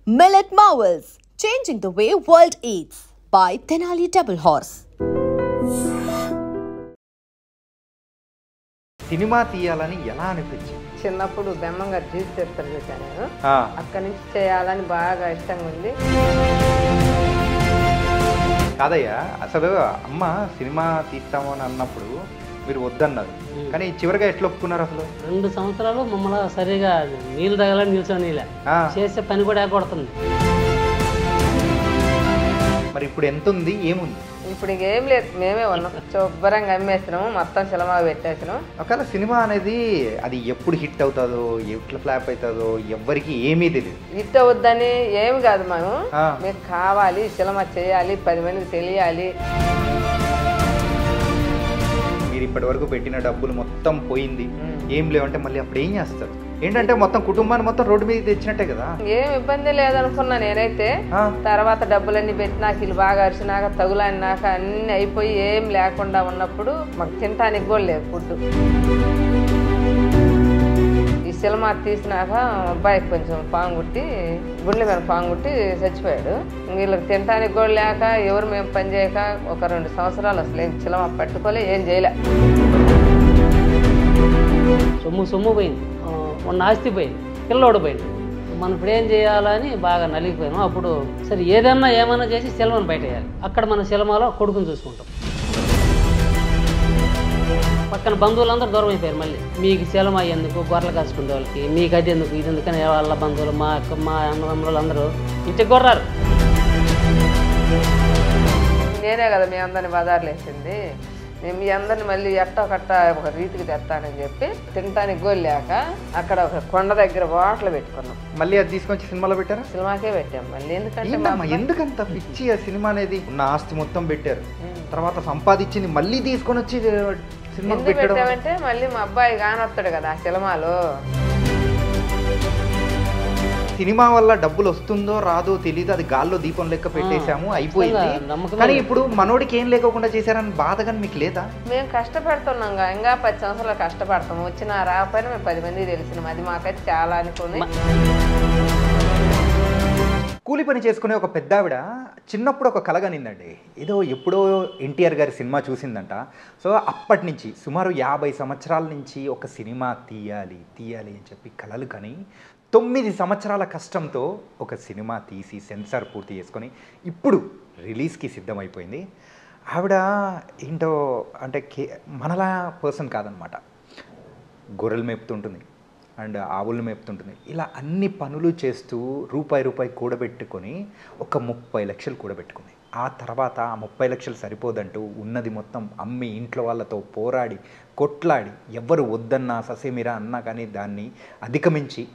Millet Marvels, changing the way world eats by Tenali Double Horse. Cinema తీయాలని ఎలా అనిపించింది? చిన్నప్పుడు బెమ్మంగా జీవిత చరిత్ర చూశాను నేను. అక్కడి నుంచి చేయాలని బాగా ఇష్టంగా ఉంది. కాదయ్యా, అసలు అమ్మ సినిమా తీస్తాము అని అన్నప్పుడు మీరు వద్దన్నారు, కానీ చివరిగా ఎట్లా ఒప్పుకున్నారు? అసలు 2 సంవత్సరాలు మమ్మల్ని సరిగా నీళ్ళు తగలని నిల్చొని చేసే పని కూడా ఏకొడుతుంది. మరి ఇప్పుడు ఎంత ఉంది, ఏముంది? ఇప్పుడు ఇంకేం లేదు, మేమే ఉన్నాం. శుభ్రంగా అమ్మేసినాము, మొత్తం సినిమా పెట్టేసినాం. ఒకవేళ సినిమా అనేది అది ఎప్పుడు హిట్ అవుతుందో, ఎట్లా ఫ్లాప్ అవుతుందో ఎవ్వరికి ఏమీ తెలియదు. హిట్ అవుద్దని ఏమి కాదు, మీకు కావాలి సినిమా చేయాలి, 10 మందికి తెలియాలి. మీరు ఇప్పటి వరకు పెట్టిన డబ్బులు మొత్తం పోయింది, ఏం లేవంటే మళ్ళీ అప్పుడు ఏం చేస్తారు? ఏంటంటే మొత్తం కుటుంబాన్ని మొత్తం రోడ్డు మీద తెచ్చినట్టే కదా. ఏం ఇబ్బంది లేదనుకున్నా నేనైతే. తర్వాత డబ్బులన్నీ పెట్టినాక వీళ్ళు బాగా అరిచినాక తగులాడినాక అన్ని అయిపోయి ఏం లేకుండా ఉన్నప్పుడు మాకు తినటానికి కూడా లేదు ఫుడ్. ఈ సినిమా తీసినాక అబ్బాయికి కొంచెం పాంగుట్టి, గుండె మీద పాంగుట్టి చచ్చిపోయాడు. వీళ్ళకి తినటానికి కూడా లేక ఎవరు మేము పని చేయక ఒక 2 సంవత్సరాలు అసలు ఏం సినిమా పట్టుకోలే, ఏం చేయలే. సొమ్ము పోయింది, ఉన్న ఆస్తి పోయింది, పిల్లోడు పోయింది. మనం ఇప్పుడు ఏం చేయాలని బాగా నలిగిపోయాము. అప్పుడు సరే ఏమన్నా చేసి సినిమాను బయట వేయాలి. అక్కడ మన సినిమాలో కొడుకుని చూసుకుంటాం. పక్కన బంధువులందరూ దూరం అయిపోయారు. మళ్ళీ మీకు సినిమా ఎందుకు, గొర్రెలు కాసుకునే వాళ్ళకి మీకు అది ఎందుకు ఇది ఎందుకని వాళ్ళ బంధువులు మా అన్నదమ్ములు అందరూ ఇంటికి కొర్రారు. నేనే కదా మీ అందరిని బజార్లు వేసింది. నేను మీ అందరిని మళ్ళీ ఎట్టో కట్ట ఒక రీతికి తెస్తానని చెప్పి తినటానికి గోలేక అక్కడ ఒక కొండ దగ్గర బాటలు పెట్టుకున్నాం. మళ్ళీ అది తీసుకొచ్చి సినిమాలో పెట్టారా? సినిమాకే పెట్టాం. మళ్ళీ ఎందుకంత పిచ్చి ఆ సినిమా అనేది? ఉన్న ఆస్తి మొత్తం పెట్టారు, తర్వాత సంపాదించింది మళ్ళీ తీసుకొని వచ్చి సినిమా పెట్టామంటే మళ్ళీ మా అబ్బాయి కానొస్తాడు కదా ఆ సినిమాలో. సినిమా వల్ల డబ్బులు వస్తుందో రాదో తెలియదు, అది గాల్లో దీపం లెక్క పెట్టేశాము, అయిపోయింది. కానీ ఇప్పుడు మనోడికి ఏం లేకుండా చేశారని బాధగా మీకు లేదా? మేము కష్టపడుతున్నాం ఇంకా 10 సంవత్సరాలు కష్టపడతాము. వచ్చిన రాకపోయినా మేము 10 మందికి తెలిసినాం. అది మాకైతే చాలా అనుకుని. కూలి పని చేసుకునే ఒక పెద్దావిడ చిన్నప్పుడు ఒక కలగనిందండి. ఏదో ఎప్పుడో ఎన్టీఆర్ గారి సినిమా చూసిందంట. సో అప్పటి నుంచి సుమారు 50 సంవత్సరాల నుంచి ఒక సినిమా తీయాలి అని చెప్పి కలలు కని 9 సంవత్సరాల కష్టంతో ఒక సినిమా తీసి సెన్సార్ పూర్తి చేసుకొని ఇప్పుడు రిలీజ్కి సిద్ధమైపోయింది. ఆవిడ ఏంటో అంటే మనలా పర్సన్ కాదనమాట. గొర్రెలు మేపుతుంటుంది అండ్ ఆవులను మేపుతుంటుంది. ఇలా అన్ని పనులు చేస్తూ రూపాయి కూడబెట్టుకొని ఒక 30 లక్షలు కూడబెట్టుకుంది. ఆ తర్వాత ఆ 30 లక్షలు సరిపోదంటూ ఉన్నది మొత్తం అమ్మి ఇంట్లో వాళ్ళతో పోరాడి కొట్లాడి ఎవ్వరు వద్దన్నా ససేమిరా అన్నా కానీ దాన్ని అధిగమించి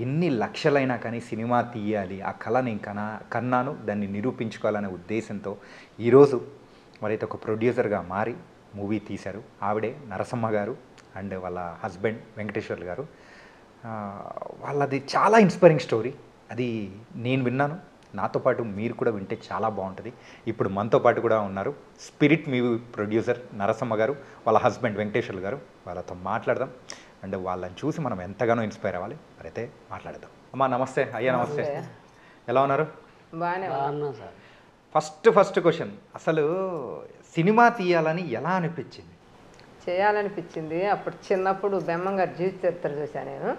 ఎన్ని లక్షలైనా కానీ సినిమా తీయాలి, ఆ కళ నేను కన్నాను, దాన్ని నిరూపించుకోవాలనే ఉద్దేశంతో ఈరోజు మరైతే ఒక ప్రొడ్యూసర్గా మారి మూవీ తీశారు. ఆవిడే నరసమ్మ గారు అండ్ వాళ్ళ హస్బెండ్ వెంకటేశ్వర్లు గారు. వాళ్ళది చాలా ఇన్స్పైరింగ్ స్టోరీ. అది నేను విన్నాను, నాతో పాటు మీరు కూడా వింటే చాలా బాగుంటుంది. ఇప్పుడు మనతో పాటు కూడా ఉన్నారు స్పిరిట్ మూవీ ప్రొడ్యూసర్ నరసమ్మ గారు, వాళ్ళ హస్బెండ్ వెంకటేశ్వర్లు గారు. వాళ్ళతో మాట్లాడదాం అండ్ వాళ్ళని చూసి మనం ఎంతగానో ఇన్స్పైర్ అవ్వాలి. మరైతే మాట్లాడదాం. అమ్మా నమస్తే. అయ్యా నమస్తే, ఎలా ఉన్నారు? బాగానే సార్. ఫస్ట్ క్వశ్చన్, అసలు సినిమా తీయాలని ఎలా అనిపించింది? చేయాలనిపించింది అప్పుడు చిన్నప్పుడు బెమ్మంగా జీవిత చరిత్ర చూశాను నేను.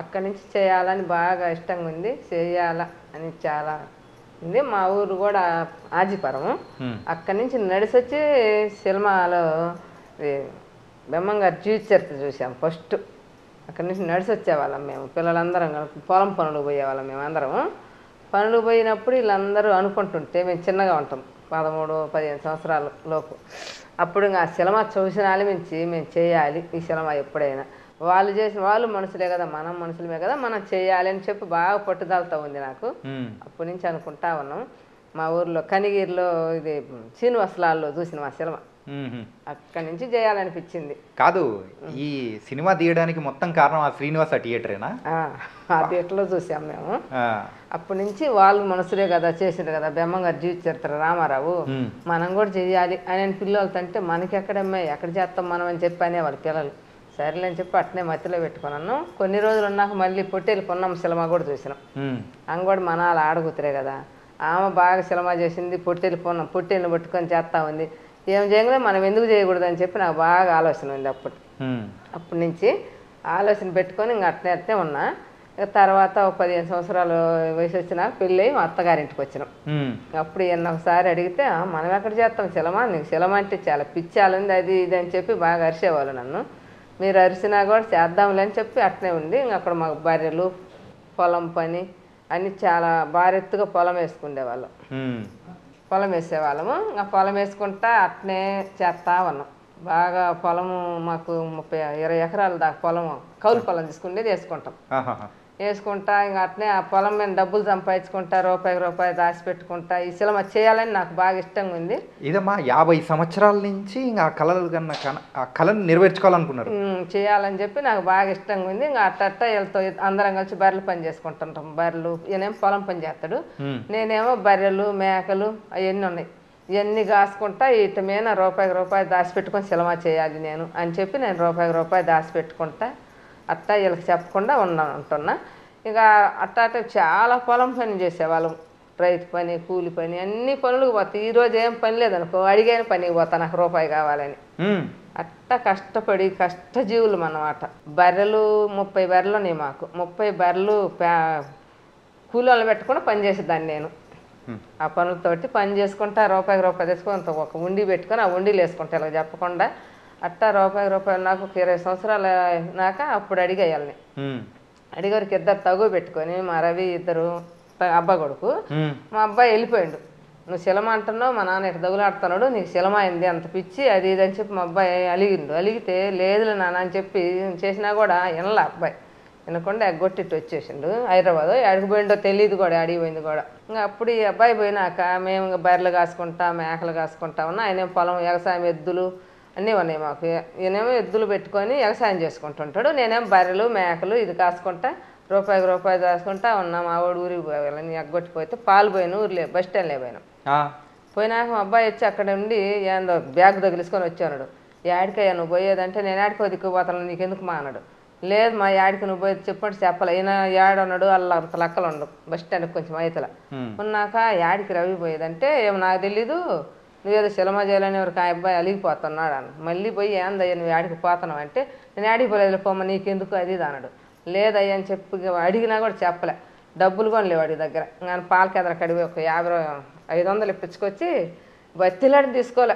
అక్కడి నుంచి చేయాలని బాగా ఇష్టంగా ఉంది, చేయాల అని చాలా ఉంది. మా ఊరు కూడా ఆజిపురము. అక్కడి నుంచి నడిసొచ్చి సినిమాలో బెమ్మంగా జీవిత చరిత్ర చూసాం ఫస్ట్. అక్కడి నుంచి నడిచి వచ్చేవాళ్ళం మేము, పిల్లలందరం పొలం పనులు పోయేవాళ్ళం. మేమందరం పనులు పోయినప్పుడు వీళ్ళందరూ అనుకుంటుంటే మేము చిన్నగా ఉంటాం, 13-15 సంవత్సరాల లోపు. అప్పుడు ఇంకా సినిమా చూసిన వాళ్ళ నుంచి మేము చేయాలి ఈ సినిమా ఎప్పుడైనా. వాళ్ళు చేసిన వాళ్ళు మనుషులే కదా, మనం మనుషులమే కదా, మనం చేయాలి అని చెప్పి బాగా పట్టుదలతో ఉంది నాకు. అప్పటి నుంచి అనుకుంటా ఉన్నాం. మా ఊర్లో కనిగిరిలో ఇది శ్రీనివాసలాల్లో చూసిన మా సినిమా, అక్కడి నుంచి చేయాలనిపించింది. కాదు, ఈ సినిమా తీయడానికి మొత్తం కారణం ఆ శ్రీనివాస థియేటరేనా? ఆ థియేటర్లో చూసాం మేము. అప్పటి నుంచి వాళ్ళు మనసులే కదా చేసిండ్రు కదా, బెమ్మంగారు జీవిత చరిత్ర రామారావు, మనం కూడా చెయ్యాలి అని పిల్లలతో అంటే మనకి ఎక్కడమ్మాయి ఎక్కడ చేస్తాం మనం అని చెప్పి అనేవాళ్ళు పిల్లలు. సరేలే అని చెప్పి అట్నే మధ్యలో పెట్టుకున్నాను. కొన్ని రోజులు ఉన్నాక మళ్ళీ పొట్టేలు పొన్నమ్మ సినిమా కూడా చూసినాం. ఆమె కూడా మన వాళ్ళ ఆడకూతురే కదా, ఆమె బాగా సినిమా చేసింది. పొట్టేలు పట్టుకొని చేస్తూ ఉంది. ఏం చేయగలే మనం ఎందుకు చేయకూడదు అని చెప్పి నాకు బాగా ఆలోచన ఉంది. అప్పటి నుంచి ఆలోచన పెట్టుకొని ఇంక అట్నే ఉన్నా. తర్వాత ఒక 15 సంవత్సరాలు వయసు వచ్చినాక పెళ్ళి మా అత్తగారింటికి వచ్చినాం. అప్పుడు ఒకసారి అడిగితే మనం ఎక్కడ చేస్తాం సినిమా, నీకు సినిమా అంటే చాలా పిచ్చాలుంది అది ఇది అని చెప్పి బాగా అరిసేవాళ్ళు నన్ను. మీరు అరిసినా కూడా చేద్దాంలే అని చెప్పి అట్నే ఉంది. ఇంక అక్కడ మాకు బర్రెలు, పొలం పని అన్నీ చాలా భారెత్తుగా పొలం వేసుకునేవాళ్ళం. పొలం వేసేవాళ్ళము. ఇంకా పొలం వేసుకుంటా అట్నే చేస్తా ఉన్నాం. బాగా పొలము మాకు 20 ఎకరాల దాకా పొలము కౌలు పొలం తీసుకుంటే వేసుకుంటాం. వేసుకుంటా ఇంకా అట్నే ఆ పొలం మీద డబ్బులు సంపాదించుకుంటా, రూపాయి దాచిపెట్టుకుంటా. ఈ సినిమా చేయాలని నాకు బాగా ఇష్టంగా ఉంది. ఇదమ్మా 50 సంవత్సరాల నుంచి ఇంకా ఆ కళను నెరవేర్చుకోవాలనుకున్నారు. చేయాలని చెప్పి నాకు బాగా ఇష్టంగా ఉంది. ఇంకా అట్ట వీళ్ళతో అందరం కలిసి బర్రెలు పని చేసుకుంటుంటాం. బర్రెలు ఈయనేమో పొలం పని చేస్తాడు, నేనేమో బర్రెలు మేకలు అవన్నీ ఉన్నాయి. ఇవన్నీ కాసుకుంటా ఇటు మీద రూపాయి దాచిపెట్టుకొని సినిమా చేయాలి నేను అని చెప్పి నేను రూపాయి దాచిపెట్టుకుంటా అట్టా వీళ్ళకి చెప్పకుండా ఉంటున్నా. ఇక అట్టా చాలా పొలం పని చేసేవాళ్ళం. రైతు పని, కూలి పని, అన్ని పనులకు పోతాయి. ఈరోజు ఏం పని లేదనుకో అడిగైన పనికి పోతా నాకు రూపాయి కావాలని. అట్టా కష్టపడి కష్టజీవులు అన్నమాట. బర్రెలు 30 బర్రెలు ఉన్నాయి మాకు. 30 బర్రెలు కూలీలు పెట్టుకుని పని చేసేదాన్ని నేను. ఆ పనులతోటి పని చేసుకుంటా రూపాయి తెచ్చుకొని ఒక ఉండి పెట్టుకొని ఆ ఉండిలు వేసుకుంటా ఇలా చెప్పకుండా అట్టా రూపాయి నాకు 20 సంవత్సరాలు నాక అప్పుడు అడిగేయాలని. అడిగారికి 2 తగు పెట్టుకొని మా రవి 2 అబ్బా కొడుకు. మా అబ్బాయి వెళ్ళిపోయాడు. నువ్వు సినిమా అంటున్నావు, మా నాన్న ఇటు తగులాడుతున్నాడు, నీకు సినిమా అయింది అంత పిచ్చి అది ఇది అని చెప్పి మా అబ్బాయి అలిగితే లేదులే నాన్న అని చెప్పి చేసినా కూడా వినలే. అబ్బాయి వినకుండా ఎగ్గొట్టిట్టు వచ్చేసిండు. హైదరాబాద్ ఎక్కడికి పోయిండో తెలియదు కూడా, అడిగిపోయింది కూడా. ఇంకా అప్పుడు ఈ అబ్బాయి పోయినాక మేము ఇంకా బర్రెలు కాసుకుంటా మేకలు కాసుకుంటా ఉన్నా. ఆయన పొలం వ్యవసాయం ఎద్దులు అన్నీ ఉన్నాయి మాకు. ఈయనేమో ఎద్దులు పెట్టుకొని వ్యవసాయం చేసుకుంటుంటాడు, నేనేమో బర్రెలు మేకలు ఇది కాసుకుంటా రూపాయి దాచుకుంటా ఉన్నా. మా వాడు ఊరికి పోయాలని ఎగ్గొట్టిపోతే పాలు పోయిన ఊరిలే బస్ స్టాండ్లే పోయినాం. పోయినాక మా అబ్బాయి వచ్చి అక్కడ ఉండి ఏందో బ్యాగ్ తగిలిసుకొని వచ్చాడు. యాడికయ్యా నువ్వు పోయేదంటే నేను యాడికో దిక్కుపోతాను నీకెందుకు మా అన్నాడు. లేదు మా యాడికి నువ్వు పోయి చెప్పండి చెప్పలే. ఈయన యాడన్నాడు అలా అంత లెక్కలు ఉండవు బస్ స్టాండ్కి కొంచెం అయితల ఉన్నాక యాడికి రవి పోయేదంటే ఏమో నాకు తెలీదు, నువ్వేదో సినిమా చేయాలని ఎవరికి ఆ అబ్బాయి అలిగిపోతున్నాడు అన్న. మళ్ళీ పోయి ఏందయ్యా నువ్వు యాడికి పోతున్నావు అంటే నేను యాడికి పోలేదు పోమ్మ నీకెందుకు అది ఇది అన్నాడు. లేదయ్యా అని చెప్పి అడిగినా కూడా చెప్పలే. డబ్బులు కూడా లేవు వాడి దగ్గర. నేను పాలకెదర కడిగి ఒక 500 ఇప్పించుకొచ్చి బతిలాడి తీసుకోలే.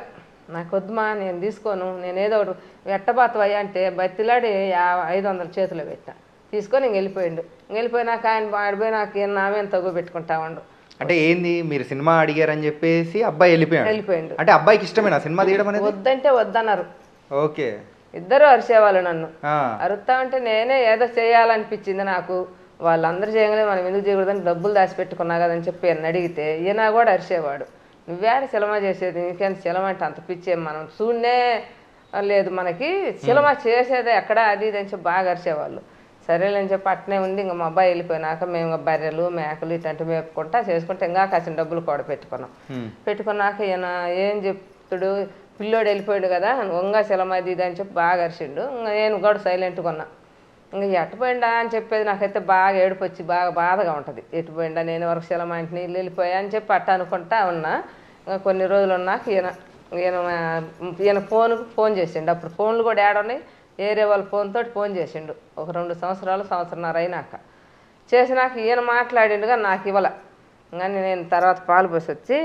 నాకు వద్దుమా నేను తీసుకోను, నేను ఏదో ఒకటి ఎట్టబాతవయ్యా అంటే బతిలాడి 500 చేతిలో పెట్టా. తీసుకొని ఇంక వెళ్ళిపోయినాక ఆయన ఆడిపోయినాక నామేం తగ్గు పెట్టుకుంటా ఉండు. అంటే ఏంది మీరు సినిమా అడిగారని చెప్పేసి అబ్బాయి వెళ్ళిపోయాడు. అంటే అబ్బాయికి ఇష్టమేనా సినిమా తీయడం అనేది? వద్దంటే వద్దన్నారు. ఓకే. ఇద్దరు అరిసేవాళ్ళు నన్ను. అరుస్తా ఉంటే నేనే ఏదో చేయాలనిపించింది నాకు. వాళ్ళందరూ చేయగానే మనం ఎందుకు చేయకూడదని డబ్బులు దాచిపెట్టుకున్నా కదని చెప్పి ఆయన అడిగితే ఈయన కూడా అరిసేవాడు. నువ్వేడ సినిమా చేసేది, నీకేంత సినిమా అంటే అంత పిచ్చే మనం చూడనే లేదు, మనకి సినిమా చేసేదే ఎక్కడ అది ఇది అని చెప్పి బాగా అరిసేవాళ్ళు. సరేలేని చెప్పి అట్నే ఉంది. ఇంకా మా అబ్బాయి వెళ్ళిపోయినాక మేము ఇంకా బర్రెలు మేకలు ఇట్లాంటివి మేపుకుంటా చేసుకుంటే ఇంకా కాసిన డబ్బులు కూడా పెట్టుకున్నాక ఈయన ఏం చెప్తాడు, పిల్లోడు వెళ్ళిపోయాడు కదా వంగా సినిమా ఇది అని చెప్పి బాగా అరిచిండు. ఇంకా నేను కూడా సైలెంట్గా ఉన్నా. ఇంకా ఎట్టుపోయిండా అని చెప్పేది నాకైతే బాగా ఏడుపు వచ్చి బాగా బాధగా ఉంటుంది. ఎట్టుపోయిండా నేను వరకు సినిమా ఇంటి నీళ్ళు వెళ్ళిపోయా అని చెప్పి అట్ట అనుకుంటా ఉన్నా. ఇంకా కొన్ని రోజులు ఉన్నాక ఈయన ఫోన్ చేసిండు. అప్పుడు ఫోన్లు కూడా ఏడున్నాయి, ఏరే వాళ్ళ ఫోన్ చేసిండు. ఒక 2 సంవత్సరాలు అయినాక చేసినాక ఈయన మాట్లాడిండుగా నాకు ఇవ్వాల. కానీ నేను తర్వాత పాలు పోసి వచ్చి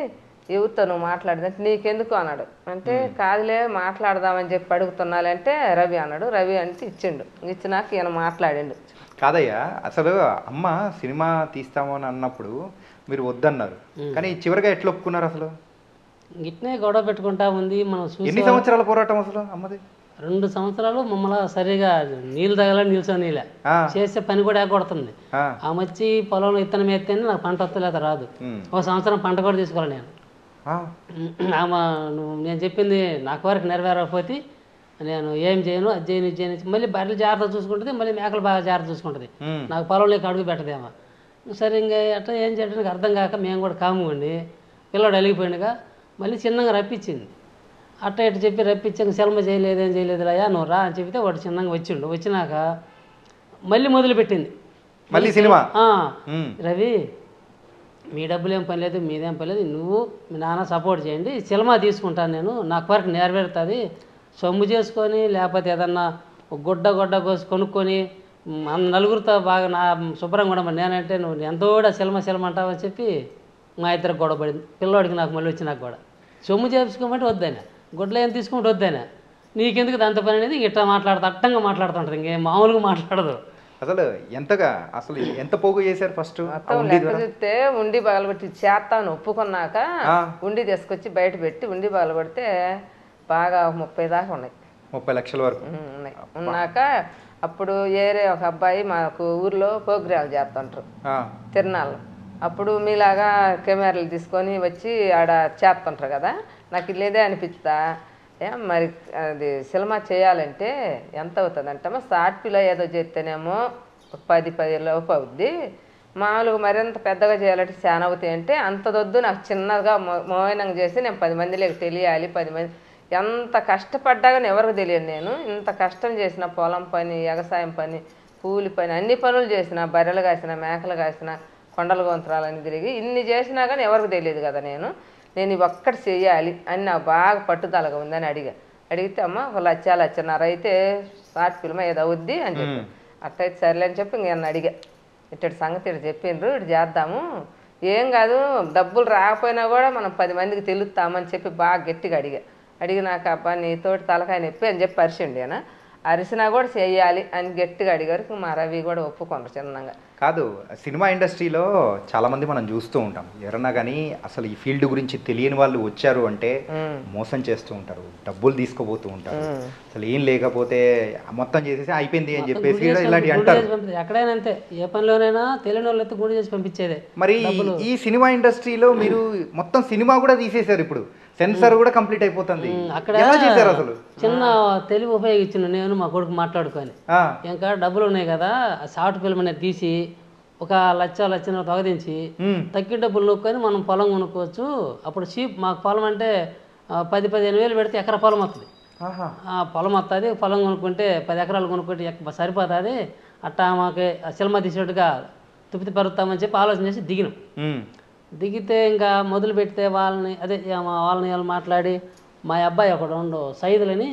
ఎవరితో నువ్వు మాట్లాడిందంటే నీకెందుకు అన్నాడు. అంటే కాదులే మాట్లాడదామని చెప్పి అడుగుతున్నాలే అంటే రవి అన్నాడు. రవి అంటే ఇచ్చిండు. ఇచ్చినాక ఈయన మాట్లాడిండు. కాదయ్యా అసలు అమ్మ సినిమా తీస్తాము అని అన్నప్పుడు మీరు వద్దన్నారు, కానీ చివరిగా ఎట్లా ఒప్పుకున్నారు అసలు? ఇట్నే గొడవ పెట్టుకుంటా ఉంది. మనం ఎన్ని సంవత్సరాల పోరాటం అసలు అమ్మది? 2 సంవత్సరాలు మమ్మల్ని సరిగా నీళ్ళు తగలని నిల్చొనిలే చేసే పని కూడా కొడుతుంది. ఆ మచ్చి పొలంలో ఇత్తనం వేస్తేనే నాకు పంట వస్తలేదు రాదు. 1 సంవత్సరం పంట కూడా తీసుకోవాలి నేను. నేను చెప్పింది నాకు వరకు నెరవేరకపోతే నేను ఏం చేయను, అది చేయను. మళ్ళీ బర్రెలు జాగ్రత్త చూసుకుంటుంది, మళ్ళీ మేకలు బాగా జాగ్రత్త చూసుకుంటుంది. నాకు పొలంలోకి అడుగు పెట్టదేమో. సరే ఇంకా అట్లా ఏం చేయడానికి అర్థం కాక మేము కూడా కాముండి పిల్లడు అలిగిపోయిండుగా మళ్ళీ చిన్నగా రప్పించింది. అట్ట ఇటు చెప్పి రప్పించాక సినిమా చేయలేదు ఏం చేయలేదు అయ్యా నువ్వు రా అని చెప్తే వాడు చిన్నగా వచ్చిండు. వచ్చినాక మళ్ళీ మొదలుపెట్టింది మళ్ళీ సినిమా. రవి మీ డబ్బులు ఏం పని లేదు మీదేం పని లేదు, నువ్వు మీ నాన్న సపోర్ట్ చేయండి, సినిమా తీసుకుంటాను నేను, నాకు వరకు నెరవేరుతుంది, సొమ్ము చేసుకొని లేకపోతే ఏదన్నా గుడ్డ కోసి కొనుక్కొని నలుగురితో బాగా నా శుభ్రంగా ఉండమని నేనంటే నువ్వు ఎంతో కూడా సినిమా అంటావు అని చెప్పి మా ఇద్దరు గొడవ పడింది. పిల్లోడికి నాకు మళ్ళీ వచ్చి నాకు కూడా సొమ్ము చేసుకోమంటే వద్దైనా, గుడ్డలు ఏం తీసుకుంటే వద్దైనా, నీకెందుకు దాంతో పని అనేది ఇట్లా అట్టంగా మాట్లాడుతుంటారు, ఇంకేం మామూలుగా మాట్లాడదు. అసలు ఎంత పోగు చేశారు ఫస్ట్? లెక్క చూస్తే ఉండి పగలగొట్టి చేస్తాను ఒప్పుకున్నాక ఉండి తీసుకొచ్చి బయట పెట్టి ఉండి పగలగొడితే బాగా 30 దాకా ఉన్నాయి. 30 లక్షల వరకు ఉన్నాయి. ఉన్నాక అప్పుడు ఏరే ఒక అబ్బాయి మాకు ఊర్లో ప్రోగ్రాంలు చేస్తుంటారు తిరునాళ్ళు, అప్పుడు మీలాగా కెమెరాలు తీసుకొని వచ్చి ఆడ చేస్తుంటారు కదా, నాకు లేదే అనిపిస్తా మరి అది సినిమా చేయాలంటే ఎంత అవుతుంది అంటమ్మా, షార్ట్ ఫిలో ఏదో చేస్తేనేమో 10 లోపు అవుద్ది, మామూలుగా మరింత పెద్దగా చేయాలంటే చాలా అవుతాయి అంటే అంతదొద్దు, నాకు చిన్నగా మోయనంగా చేసి నేను 10 మందిలోకి తెలియాలి, 10 మంది ఎంత కష్టపడ్డాగాని ఎవరికి తెలియదు. నేను ఇంత కష్టం చేసిన పొలం పని, వ్యవసాయం పని, కూలి పని, అన్ని పనులు చేసిన, బర్రెలు కాసిన, మేకలు కాసిన, కొండల గొంతరాలని తిరిగి ఇన్ని చేసినా కానీ ఎవరికి తెలియదు కదా. నేను ఇవి ఒక్కటి చేయాలి అని నాకు బాగా పట్టుదలగా ఉందని అడిగితే అమ్మ 1,00,00,000 అయితే షార్ట్ ఫిల్మ్ ఏదో అవుద్ది అని చెప్పి, అట్టయితే సరేలే అని చెప్పి ఇంక అడిగా, ఇట్టటి సంగతి ఇటు చెప్పిండ్రు, ఇటు చేద్దాము, ఏం కాదు డబ్బులు రాకపోయినా కూడా మనం 10 మందికి తెలుస్తామని చెప్పి బాగా గట్టిగా అడిగినాక అబ్బా నీతోటి తలకాయ నొప్పి అని చెప్పి అరిసిండి ఆయన, అరిసినా కూడా చేయాలి అని గట్టిగా అడిగారు. మా రవి కూడా ఒప్పుకున్నారు చిన్నగా. కాదు, సినిమా ఇండస్ట్రీలో చాలామంది మనం చూస్తూ ఉంటాం, ఎవరన్నా కానీ అసలు ఈ ఫీల్డ్ గురించి తెలియని వాళ్ళు వచ్చారు అంటే మోసం చేస్తూ ఉంటారు, డబ్బులు తీసుకోబోతూ ఉంటారు, అసలు ఏం లేకపోతే మొత్తం చేసేసి అయిపోయింది అని చెప్పేసి ఇలాంటి అంటారు. ఎక్కడైనా అంతే, ఏ పనిలోనైనా తెలియని వాళ్ళు ఎత్తు గుడి చేసి పంపించేదే. మరి ఈ సినిమా ఇండస్ట్రీలో మీరు మొత్తం సినిమా కూడా తీసేశారు, ఇప్పుడు సెన్సార్ కూడా కంప్లీట్ అయిపోతుంది, అక్కడ అసలు చిన్న తెలివి ఉపయోగించిన నేను మా కొడుకు మాట్లాడుకొని, ఇంకా డబ్బులు ఉన్నాయి కదా షార్ట్ ఫిల్మ్ అనేది తీసి 1,00,00,000 తొగదించి తగ్గి డబ్బులు నొక్కొని మనం పొలం కొనుక్కోవచ్చు, అప్పుడు చీప్ మాకు పొలం అంటే 10-15 వేలు పెడితే ఎకరా పొలం వస్తుంది, పొలం వస్తుంది, పొలం కొనుక్కుంటే 10 ఎకరాలు కొనుక్కుంటే సరిపోతుంది, అట్టా మాకు సినిమా తీసినట్టుగా తుప్పితి పరుతామని చెప్పి ఆలోచన చేసి దిగితే ఇంకా మొదలు పెడితే వాళ్ళని మాట్లాడి మా అబ్బాయి ఒకడు ఉండు సైదులని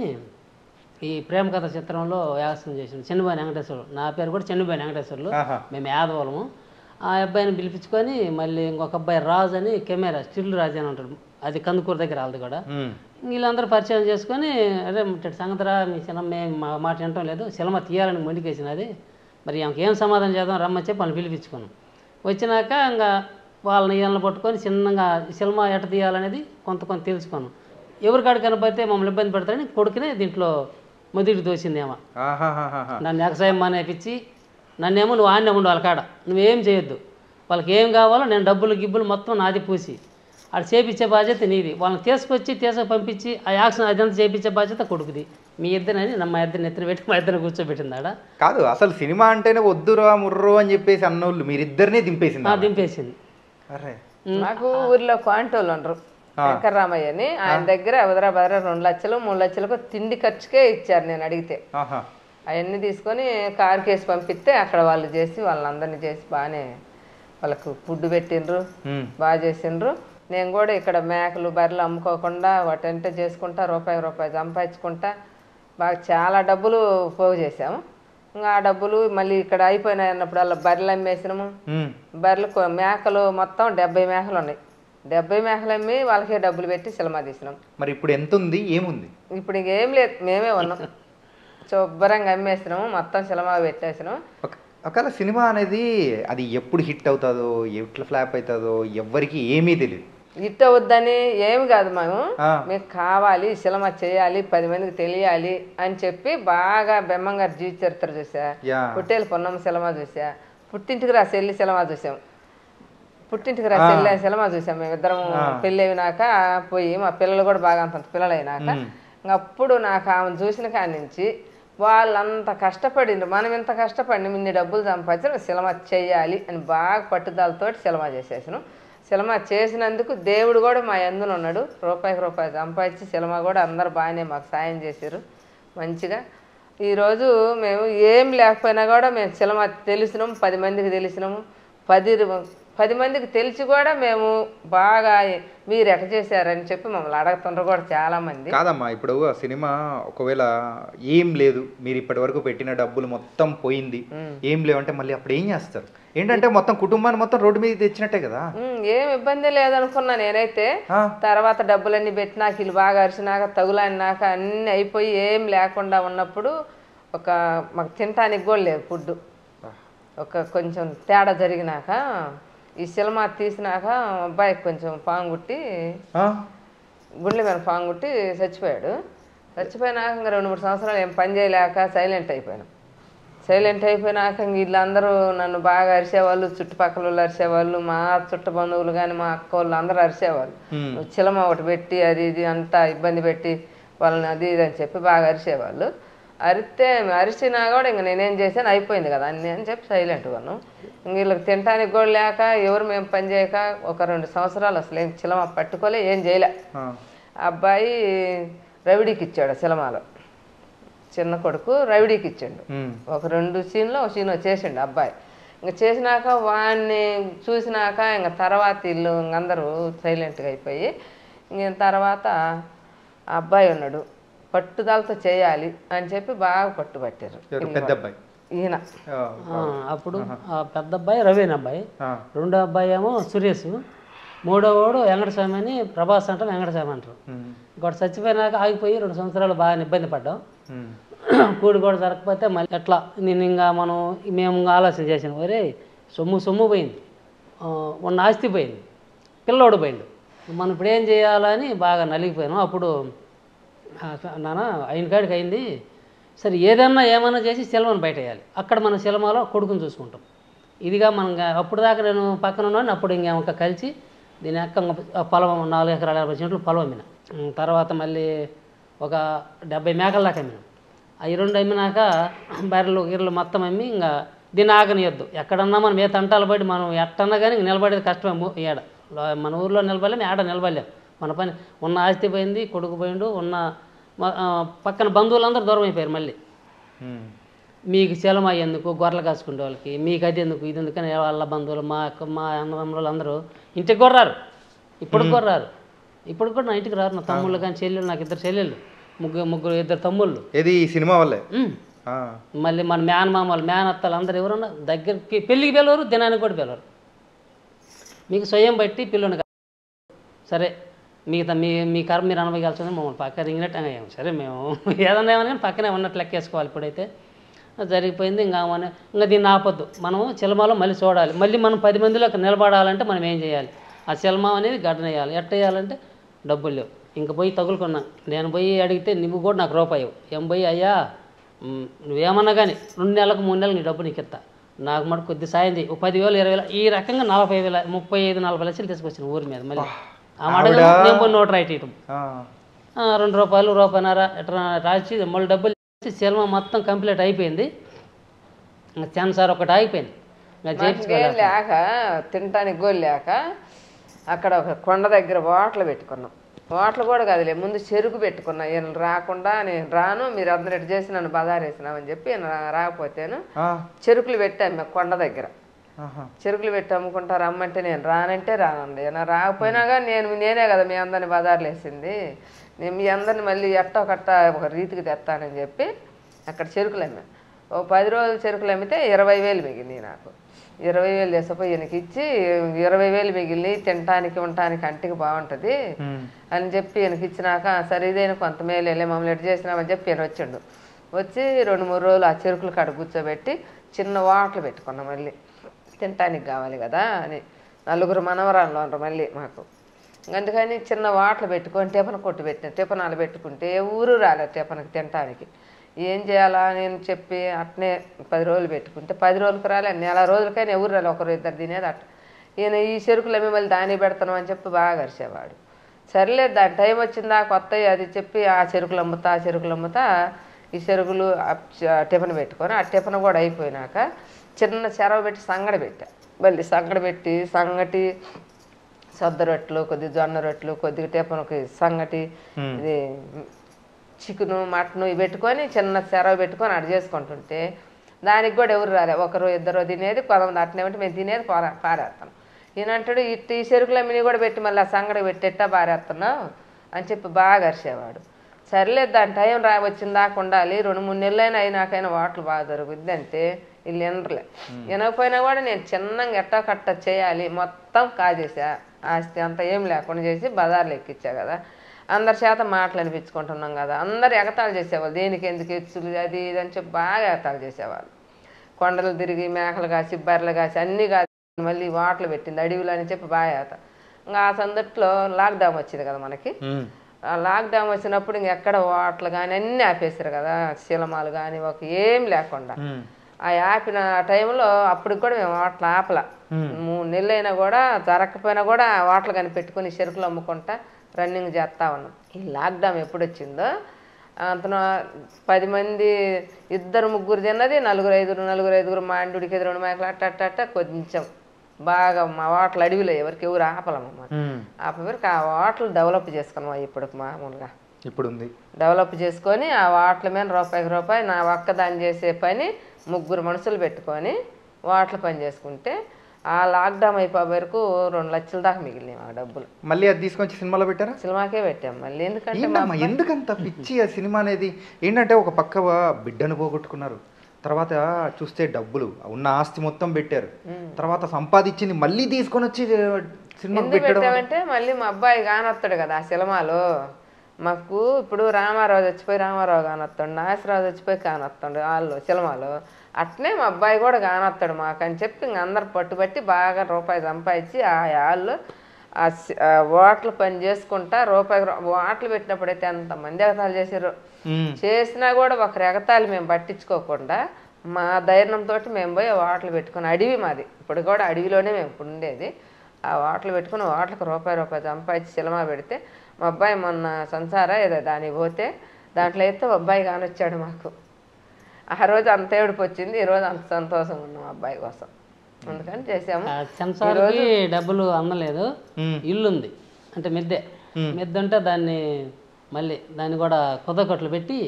ఈ ప్రేమ కథ చిత్రంలో యాక్షన్ చేసిండు, చెన్నుబాయి వెంకటేశ్వర్లు, నా పేరు కూడా చెన్నుబాయి వెంకటేశ్వర్లు, మేము యాదవలము. ఆ అబ్బాయిని పిలిపించుకొని మళ్ళీ ఇంకొక అబ్బాయి రాజు అని కెమెరా స్టిల్ రాజు అని ఉంటాడు, అది కందుకూరు దగ్గర వాళ్ళది కూడా, వీళ్ళందరూ పరిచయం చేసుకొని అదే సంగతిరా మీ సినిమా మా మాట వినటం లేదు, సినిమా తీయాలని మొండికేసినది, మరి ఏం సమాధానం చేద్దాం రమ్మని చెప్పి వాళ్ళని పిలిపించుకున్నాం. వచ్చినాక ఇంకా వాళ్ళని వీళ్ళని పట్టుకొని చిన్నగా సినిమా ఎట తీయాలనేది కొంత తెలుసుకున్నాం. ఎవరికాడికి కనపడితే మమ్మల్ని ఇబ్బంది పెడతారని కొడుకునే దీంట్లో మొదటి దోసిందేమో, నన్ను వ్యవసాయం మానేపించి నన్నేమో నువ్వు ఆన్నే ఉండు వాళ్ళ కాడ, నువ్వేం చేయొద్దు, వాళ్ళకి ఏం కావాలో నేను గిబ్బులు మొత్తం నాది పూసి అక్కడ చేపించే బాధ్యత నీది, వాళ్ళని తీసుకు పంపించి ఆ యాక్షన్ అదంతా చేపించే బాధ్యత కొడుకుది, మీ ఇద్దరిని మా ఇద్దరిని ఎత్తున పెట్టి మా ఇద్దరిని కూర్చోబెట్టింది ఆడ. కాదు, అసలు సినిమా అంటేనే వద్దురా ముర్రో అని చెప్పేసి అన్నోళ్ళు మీరిద్దరినే దింపేసింది. నాకు ఊర్లో క్వాంటోళ్ళు ఉండరు, వెంకర్రామయ్య అని, ఆయన దగ్గర బదరా 2 లక్షలు 3 లక్షలకు తిండి ఖర్చుకే ఇచ్చారు నేను అడిగితే. అవన్నీ తీసుకొని కారు కేసి పంపిస్తే అక్కడ వాళ్ళు చేసి వాళ్ళందరినీ చేసి బాగానే వాళ్ళకు ఫుడ్ పెట్టిండ్రు, బాగా చేసిండ్రు. నేను కూడా ఇక్కడ మేకలు బర్రెలు అమ్ముకోకుండా వాటంటే చేసుకుంటా రూపాయి సంపాదించుకుంటా బాగా చాలా డబ్బులు పోగు చేసాము. ఇంకా ఆ డబ్బులు మళ్ళీ ఇక్కడ అయిపోయినాయి అన్నప్పుడు అలా బర్రెలు అమ్మేసినాము. బర్రెలు మేకలు మొత్తం 70 మేకలు ఉన్నాయి, 70 మేకలు అమ్మి వాళ్ళకే డబ్బులు పెట్టి సినిమా తీసినాం. మరి ఇప్పుడు ఎంత ఉంది, ఏముంది? ఇప్పుడు ఇంకేం లేదు, మేమే ఉన్నాం, శుభ్రంగా అమ్మేసినాము, మొత్తం సినిమా పెట్టేసినాం. ఒకవేళ సినిమా అనేది అది ఎప్పుడు హిట్ అవుతుందో ఎట్లా ఫ్లాప్ అవుతుందో ఎవ్వరికి ఏమీ తెలియదు. హిట్ అవుద్దని ఏమి కాదు, మీకు కావాలి సినిమా చేయాలి 10 మందికి తెలియాలి అని చెప్పి బాగా బెమ్మంగారు జీవిత చరిత్ర చూసా, పుట్టేలు పొన్నమ్మ సినిమా చూసా, పుట్టింటికి రా సెల్లి సినిమా చూసాం, పుట్టింటికి రా సెల్లి సినిమా చూసాం. మేమిద్దరం పెళ్ళి అయినాక పోయి మా పిల్లలు కూడా బాగా అంత పిల్లలు అయినాక అప్పుడు నాకు ఆమెను చూసిన కాడి నుంచి వాళ్ళంత కష్టపడిండ్రు, మనం ఇంత కష్టపడి ఇన్ని డబ్బులు సంపాదించడం సినిమా చేయాలి అని బాగా పట్టుదలతో సినిమా చేసేసాను. సినిమా చేసినందుకు దేవుడు కూడా మా యందున ఉన్నాడు. రూపాయికి రూపాయి సంపాదించి సినిమా కూడా అందరు బాగానే మాకు సాయం చేశారు మంచిగా. ఈరోజు మేము ఏం లేకపోయినా కూడా మేము సినిమా తెలిసినాము, 10 మందికి తెలిసినాము. 10 మందికి తెలిసి కూడా మేము బాగా మీరు ఎట చేశారని చెప్పి మమ్మల్ని అడుగుతుండ్రు కూడా చాలామంది. కాదమ్మా, ఇప్పుడు ఆ సినిమా ఒకవేళ ఏం లేదు, మీరు ఇప్పటి వరకు పెట్టిన డబ్బులు మొత్తం పోయింది, ఏం లేవంటే మళ్ళీ అప్పుడు ఏం చేస్తారు? ఏంటంటే మొత్తం కుటుంబాన్ని మొత్తం రోడ్డు మీద తెచ్చినట్టే కదా. ఏం ఇబ్బంది లేదనుకున్నా నేనైతే. తర్వాత డబ్బులన్నీ పెట్టినాక వీళ్ళు బాగా అరిసినాక తగులాడినాక అన్నీ అయిపోయి ఏం లేకుండా ఉన్నప్పుడు మాకు తినటానికి కూడా లేదు ఫుడ్. కొంచెం తేడా జరిగినాక ఈ సినిమా తీసినాక అబ్బాయికి కొంచెం పాము కుట్టి గుండెల మీద పాము కుట్టి చచ్చిపోయాడు. చచ్చిపోయినాక ఇంకా 2-3 సంవత్సరాలు ఏం పని చేయలేక సైలెంట్ అయిపోయాను. సైలెంట్ అయిపోయినాక వీళ్ళందరూ నన్ను బాగా అరిసేవాళ్ళు, చుట్టుపక్కల వాళ్ళు అరిసేవాళ్ళు, మా చుట్ట బంధువులు కానీ మా అక్క వాళ్ళు అందరూ అరిసేవాళ్ళు. నువ్వు చిలమ ఒకటి పెట్టి అది ఇది అంతా ఇబ్బంది పెట్టి వాళ్ళని అది ఇది అని చెప్పి బాగా అరిసేవాళ్ళు. అరిసినా కూడా ఇంక నేనేం చేశాను, అయిపోయింది కదా అన్నీ అని చెప్పి సైలెంట్గా ఉన్నాను. ఇంక వీళ్ళకి తినడానికి కూడా లేక ఎవరు మేము పని చేయక 1-2 సంవత్సరాలు అసలు ఏం చిలమ పట్టుకోలే, ఏం చేయలే. అబ్బాయి రవిడీకి ఇచ్చాడు సినిమాలో, చిన్న కొడుకు రవిడీకి ఇచ్చాడు. ఒక 2 సీన్లో ఒక సీన్ చేసిండు అబ్బాయి. ఇంక చేసినాక వాడిని చూసినాక ఇంక తర్వాత వీళ్ళు ఇంకందరూ సైలెంట్గా అయిపోయి ఇంక తర్వాత ఆ అబ్బాయి ఉన్నాడు, పట్టుదలతో చేయాలి అని చెప్పి బాగా పట్టుబట్టారు. ఈయన అప్పుడు ఆ పెద్ద అబ్బాయి రవీన్ అబ్బాయి, రెండో అబ్బాయి ఏమో సురేష్, మూడో వాడు వెంకటస్వామి అని ప్రభాస్ అంటాం, వెంకటస్వామి అంటారు. ఇంకోటి చచ్చిపోయినాక ఆగిపోయి 2 సంవత్సరాలు బాగా ఇబ్బంది పడ్డాం. కూడి కూడా జరగకపోతే మళ్ళీ ఎట్లా నేను మేము ఆలోచన చేసాను, ఒరే సొమ్ము పోయింది, ఉన్న ఆస్తి పోయింది, పిల్లోడు పోయిండు, మనం ఇప్పుడు ఏం చేయాలని బాగా నలిగిపోయాను. అప్పుడు నాన్న అయిన కాడికి అయింది, సరే ఏమన్నా చేసి సినిమాను బయట వేయాలి, అక్కడ మన సినిమాలో కొడుకుని చూసుకుంటాం. ఇదిగా మనం అప్పుడు దాకా నేను పక్కన ఉన్నాను. అప్పుడు ఇంకా కలిసి దీని యొక్క పొలం 4 ఎకరాల 50 సెంట్లు పొలం అమ్మిన. తర్వాత మళ్ళీ ఒక 70 మేకల దాకా అమ్మినాం. అవి 2 అమ్మినాక బర్రెలు మొత్తం అమ్మి ఇంకా దీన్ని ఆగనియొద్దు. ఎక్కడన్నా మనం ఏ తంటాలు పడి మనం ఎట్టన్నా కానీ నిలబడేది కష్టమే. ఏడ మన ఊర్లో నిలబడలేము, ఏడ నిలబడలేము. మన పని ఉన్న ఆస్తి పోయింది, కొడుకు పోయిండు, ఉన్న పక్కన బంధువులందరూ దూరం అయిపోయారు. మళ్ళీ మీకు సెలమ ఎందుకు, గొర్రెలు కాసుకునే వాళ్ళకి మీకు అది ఎందుకు ఇది ఎందుకని వాళ్ళ బంధువులు మా అన్నదమ్ములు అందరూ ఇంటికి కూడా రారు. ఇప్పుడు కూడా రారు, ఇప్పుడు కూడా నా ఇంటికి రారు. నా తమ్ముళ్ళు కానీ చెల్లెళ్ళు, నాకు 2 చెల్లెళ్ళు, ముగ్గురు 2 తమ్ముళ్ళు. ఇది సినిమా వల్లే. మళ్ళీ మన మేనమామలు మేనత్తలు అందరూ ఎవరన్నా దగ్గరికి పెళ్ళికి పిలవరు, దినానికి కూడా పిలవరు. మీకు స్వయం బట్టి పిల్లని సరే మిగతా మీ కర్మ మీరు అనుభవించాల్సింది మమ్మల్ని పక్క రింగినట్టు అయ్యాము. సరే మేము ఏదన్నా ఏమన్నా కానీ పక్కనే ఉన్నట్టు లెక్కేసుకోవాలి. ఇప్పుడైతే జరిగిపోయింది. ఇంకా దీన్ని ఆపొద్దు, మనం సినిమాలో మళ్ళీ చూడాలి. మళ్ళీ మనం 10 మందిలో నిలబడాలంటే మనం ఏం చేయాలి? ఆ సినిమా అనేది గడ్డనేయాలి. ఎట్ట వేయాలంటే డబ్బులు లేవు. ఇంక పోయి తగులుకున్నా. నేను పోయి అడిగితే నువ్వు కూడా నాకు రూపాయి ఏం పోయి అయ్యా నువ్వేమన్నా కానీ 2 నెలలకు 3 నెలలకు నీ డబ్బు నీకు ఇస్తా, నాకు మటు కొద్ది సాయం చేయి, 10,000 20,000 ఈ రకంగా 40,000 35-40 లక్షలు తీసుకొచ్చిన ఊరి మీద. మళ్ళీ ఆ మాట నేను పోయి నోట్ రైట్ ఇవ్వటం, 2 రూపాయలు రూపాయన్నర ఎట్లా రాసి మళ్ళీ డబ్బులు సినిమా మొత్తం కంప్లీట్ అయిపోయింది. సెన్సార్ ఒకటి ఆగిపోయింది. లేక తినటానికి గోలు లేక అక్కడ ఒక కొండ దగ్గర వాటలు పెట్టుకున్నాం. వాటలు కూడా కాదులే, ముందు చెరుకు పెట్టుకున్నా. ఈయన రాకుండా నేను రాను, మీరు అందరు ఎటు చేసి నన్ను బజారేసినామని చెప్పి ఈయన రాకపోతేను చెరుకులు పెట్టాము కొండ దగ్గర. చెరుకులు పెట్టి అమ్ముకుంటారు, అమ్మంటే నేను రానంటే రానండి. ఈయన రాకపోయినా కానీ నేనే కదా మీ అందరిని బజార్లు వేసింది, నేను మీ అందరిని మళ్ళీ ఎట్టో కట్ట ఒక రీతికి తెస్తానని చెప్పి అక్కడ చెరుకులు అమ్మాను. 10 రోజులు చెరుకులు అమ్మితే 20,000 మిగిలినాయి నాకు. 20,000 చేసిపోయి ఈయనకి ఇచ్చి 20,000 మిగిలినాయి, తినటానికి ఉండటానికి అంటికి బాగుంటుంది అని చెప్పి ఈయనకి ఇచ్చినాక సరే ఇదైనా కొంత మేలే మమ్మల్ని ఎటు చేసినామని చెప్పి ఈయన వచ్చిండు. వచ్చి 2-3 రోజులు ఆ చెరుకులు కాడ కూర్చోబెట్టి చిన్న వాటలు పెట్టుకున్నాం. మళ్ళీ తినటానికి కావాలి కదా అని 4 మనవరాళ్ళు ఉన్నారు మళ్ళీ మాకు. అందుకని చిన్న వాటలు పెట్టుకొని టిఫన్ కొట్టు పెట్టిన, టిఫనాలు పెట్టుకుంటే ఊరు రాలేదు టిఫన్కి తినటానికి. ఏం చేయాలా నేను చెప్పి అట్నే 10 రోజులు పెట్టుకుంటే 10 రోజులకు రాలే, నెల రోజులకైనా ఎవరు రాలే, 1-2 తినేది అట్ట. ఈయన ఈ చెరుకులు అమ్మి మళ్ళీ దాన్ని పెడతాను అని చెప్పి బాగా అరిచేవాడు. సరేలేదు దాని టైం వచ్చిందా కొత్త అది చెప్పి ఆ చెరుకులు అమ్ముతా ఈ చెరుగులు టిఫిన్ పెట్టుకొని ఆ టిఫిన్ కూడా అయిపోయినాక చిన్న చెరవ పెట్టి సంగడి పెట్టా. మళ్ళీ సంగడి పెట్టి సంగటి సద్ద రొట్టెలు, కొద్దిగా జొన్న రొట్టెలు, కొద్దిగా టిఫిన్కి సంగటి, ఇది చికెను మటను ఇవి పెట్టుకొని చిన్న చెరవ పెట్టుకొని అటు చేసుకుంటుంటే దానికి కూడా ఎవరు రాలే. ఒకరు ఇద్దరు తినేది, కొంతమంది అట్నే ఉంటే మేము తినేది పారేస్తాం. ఈయనంటాడు ఈ చెరుకుల మిని కూడా పెట్టి మళ్ళీ ఆ సంగడి పెట్టేట్టా పారేస్తున్నావు అని చెప్పి బాగా అరిచేవాడు. సర్లేదు దాని టైం వచ్చిన దాకా ఉండాలి, 2-3 నెలలైనా అయినాకైనా వాటలు బాగా జరుగుద్ది అంటే వీళ్ళు వినరులే. వినకపోయినా కూడా నేను చిన్నగా ఎట్టా కట్ట చేయాలి, మొత్తం కాజేసా. ఆస్తి అంతా ఏం లేకుండా చేసి బజార్లు ఎక్కిచ్చా కదా. అందరి చేత మాటలు అనిపించుకుంటున్నాం కదా, అందరు ఎగతాళి చేసేవాళ్ళు. దేనికి ఎందుకు ఎచ్చులు అది ఇది అని చెప్పి బాగా ఎగతాళి చేసేవాళ్ళు. కొండలు తిరిగి మేకలు కాసి బర్రెలు కాసి అన్నీ కాసి మళ్ళీ వాటలు పెట్టింది అడవిలో అని చెప్పి బాగా ఎగతాళి. ఇంకా ఆ సందట్లో లాక్డౌన్ వచ్చింది కదా మనకి. ఆ లాక్డౌన్ వచ్చినప్పుడు ఇంకెక్కడ వాటలు కానీ అన్నీ ఆపేశారు కదా, సినిమాలు కానీ ఒక ఏం లేకుండా. ఆ ఆపిన టైంలో అప్పటికి కూడా మేము వాటలు ఆపల. 3 నెలలు అయినా కూడా జరగకపోయినా కూడా వాటలు కానీ పెట్టుకుని చెరుకులు అమ్ముకుంటా రన్నింగ్ చేస్తా ఉన్నాం. ఈ లాక్డౌన్ ఎప్పుడు వచ్చిందో అంతను 10 మంది 2-3 తిన్నది, 4-5 మా అండుడికి 2 మేకలు అట్ట కొంచెం బాగా మా వాటలు అడవిలో ఎవరు ఆపలమ్మా. ఆపేవరకు ఆ వాటలు డెవలప్ చేసుకున్నాం. ఇప్పుడు మామూలుగా ఇప్పుడు ఉంది డెవలప్ చేసుకొని ఆ వాటల మీద రూపాయి నా ఒక్కదాన్ని చేసే పని 3 మనుషులు పెట్టుకొని వాటల పని చేసుకుంటే ఆ లాక్డౌన్ అయిపోయే వరకు 2 లక్షల దాకా మిగిలినాయి ఆ డబ్బులు. మళ్ళీ అది తీసుకొచ్చి సినిమాలో పెట్టారా? సినిమాకే పెట్టాం మళ్ళీ. ఎందుకంత పిచ్చి ఆ సినిమా అనేది? ఏంటంటే ఒక పక్క బిడ్డను పోగొట్టుకున్నారు, తర్వాత చూస్తే డబ్బులు ఉన్న ఆస్తి మొత్తం పెట్టారు, తర్వాత సంపాదించింది మళ్ళీ తీసుకొని వచ్చి సినిమా పెట్టామంటే మళ్ళీ మా అబ్బాయి కానొస్తాడు కదా ఆ సినిమాలో. మాకు ఇప్పుడు రామారావు చచ్చిపోయి రామారావు కానొస్తాడు, నాగేశ్వరరావు చచ్చిపోయి కానొస్తాడు వాళ్ళు సినిమాలో. అట్నే మా అబ్బాయి కూడా కానొస్తాడు మాకు అని చెప్పి ఇంక అందరు పట్టుబట్టి బాగా రూపాయి సంపాదించి ఆ వాళ్ళు ఆ ఓట్లు పని చేసుకుంటా ఓట్లు పెట్టినప్పుడైతే ఎంతమంది ఎగతాళి చేశారు. చేసినా కూడా ఒకరు ఎగతాళి మేము పట్టించుకోకుండా మా ధైర్యంతో మేము పోయి ఓట్లు పెట్టుకుని అడవి మాది ఇప్పుడు కూడా అడవిలోనే మేము ఇప్పుడు ఉండేది. ఆ ఓట్లు పెట్టుకుని ఓట్లకు రూపాయి సంపాదించి సినిమా పెడితే మా అబ్బాయి మొన్న సంసారా ఏదో దానికి పోతే దాంట్లో అయితే మా అబ్బాయి కానొచ్చాడు మాకు. ఆ రోజు అంత ఏడుపు వచ్చింది, ఈరోజు అంత సంతోషంగా ఉన్నాం అబ్బాయి కోసం. అందుకని చేసాము. సంసారానికి డబ్బులు అందలేదు, ఇల్లు ఉంది అంటే మిద్దె అంటే దాన్ని కూడా కుదకట్లు పెట్టి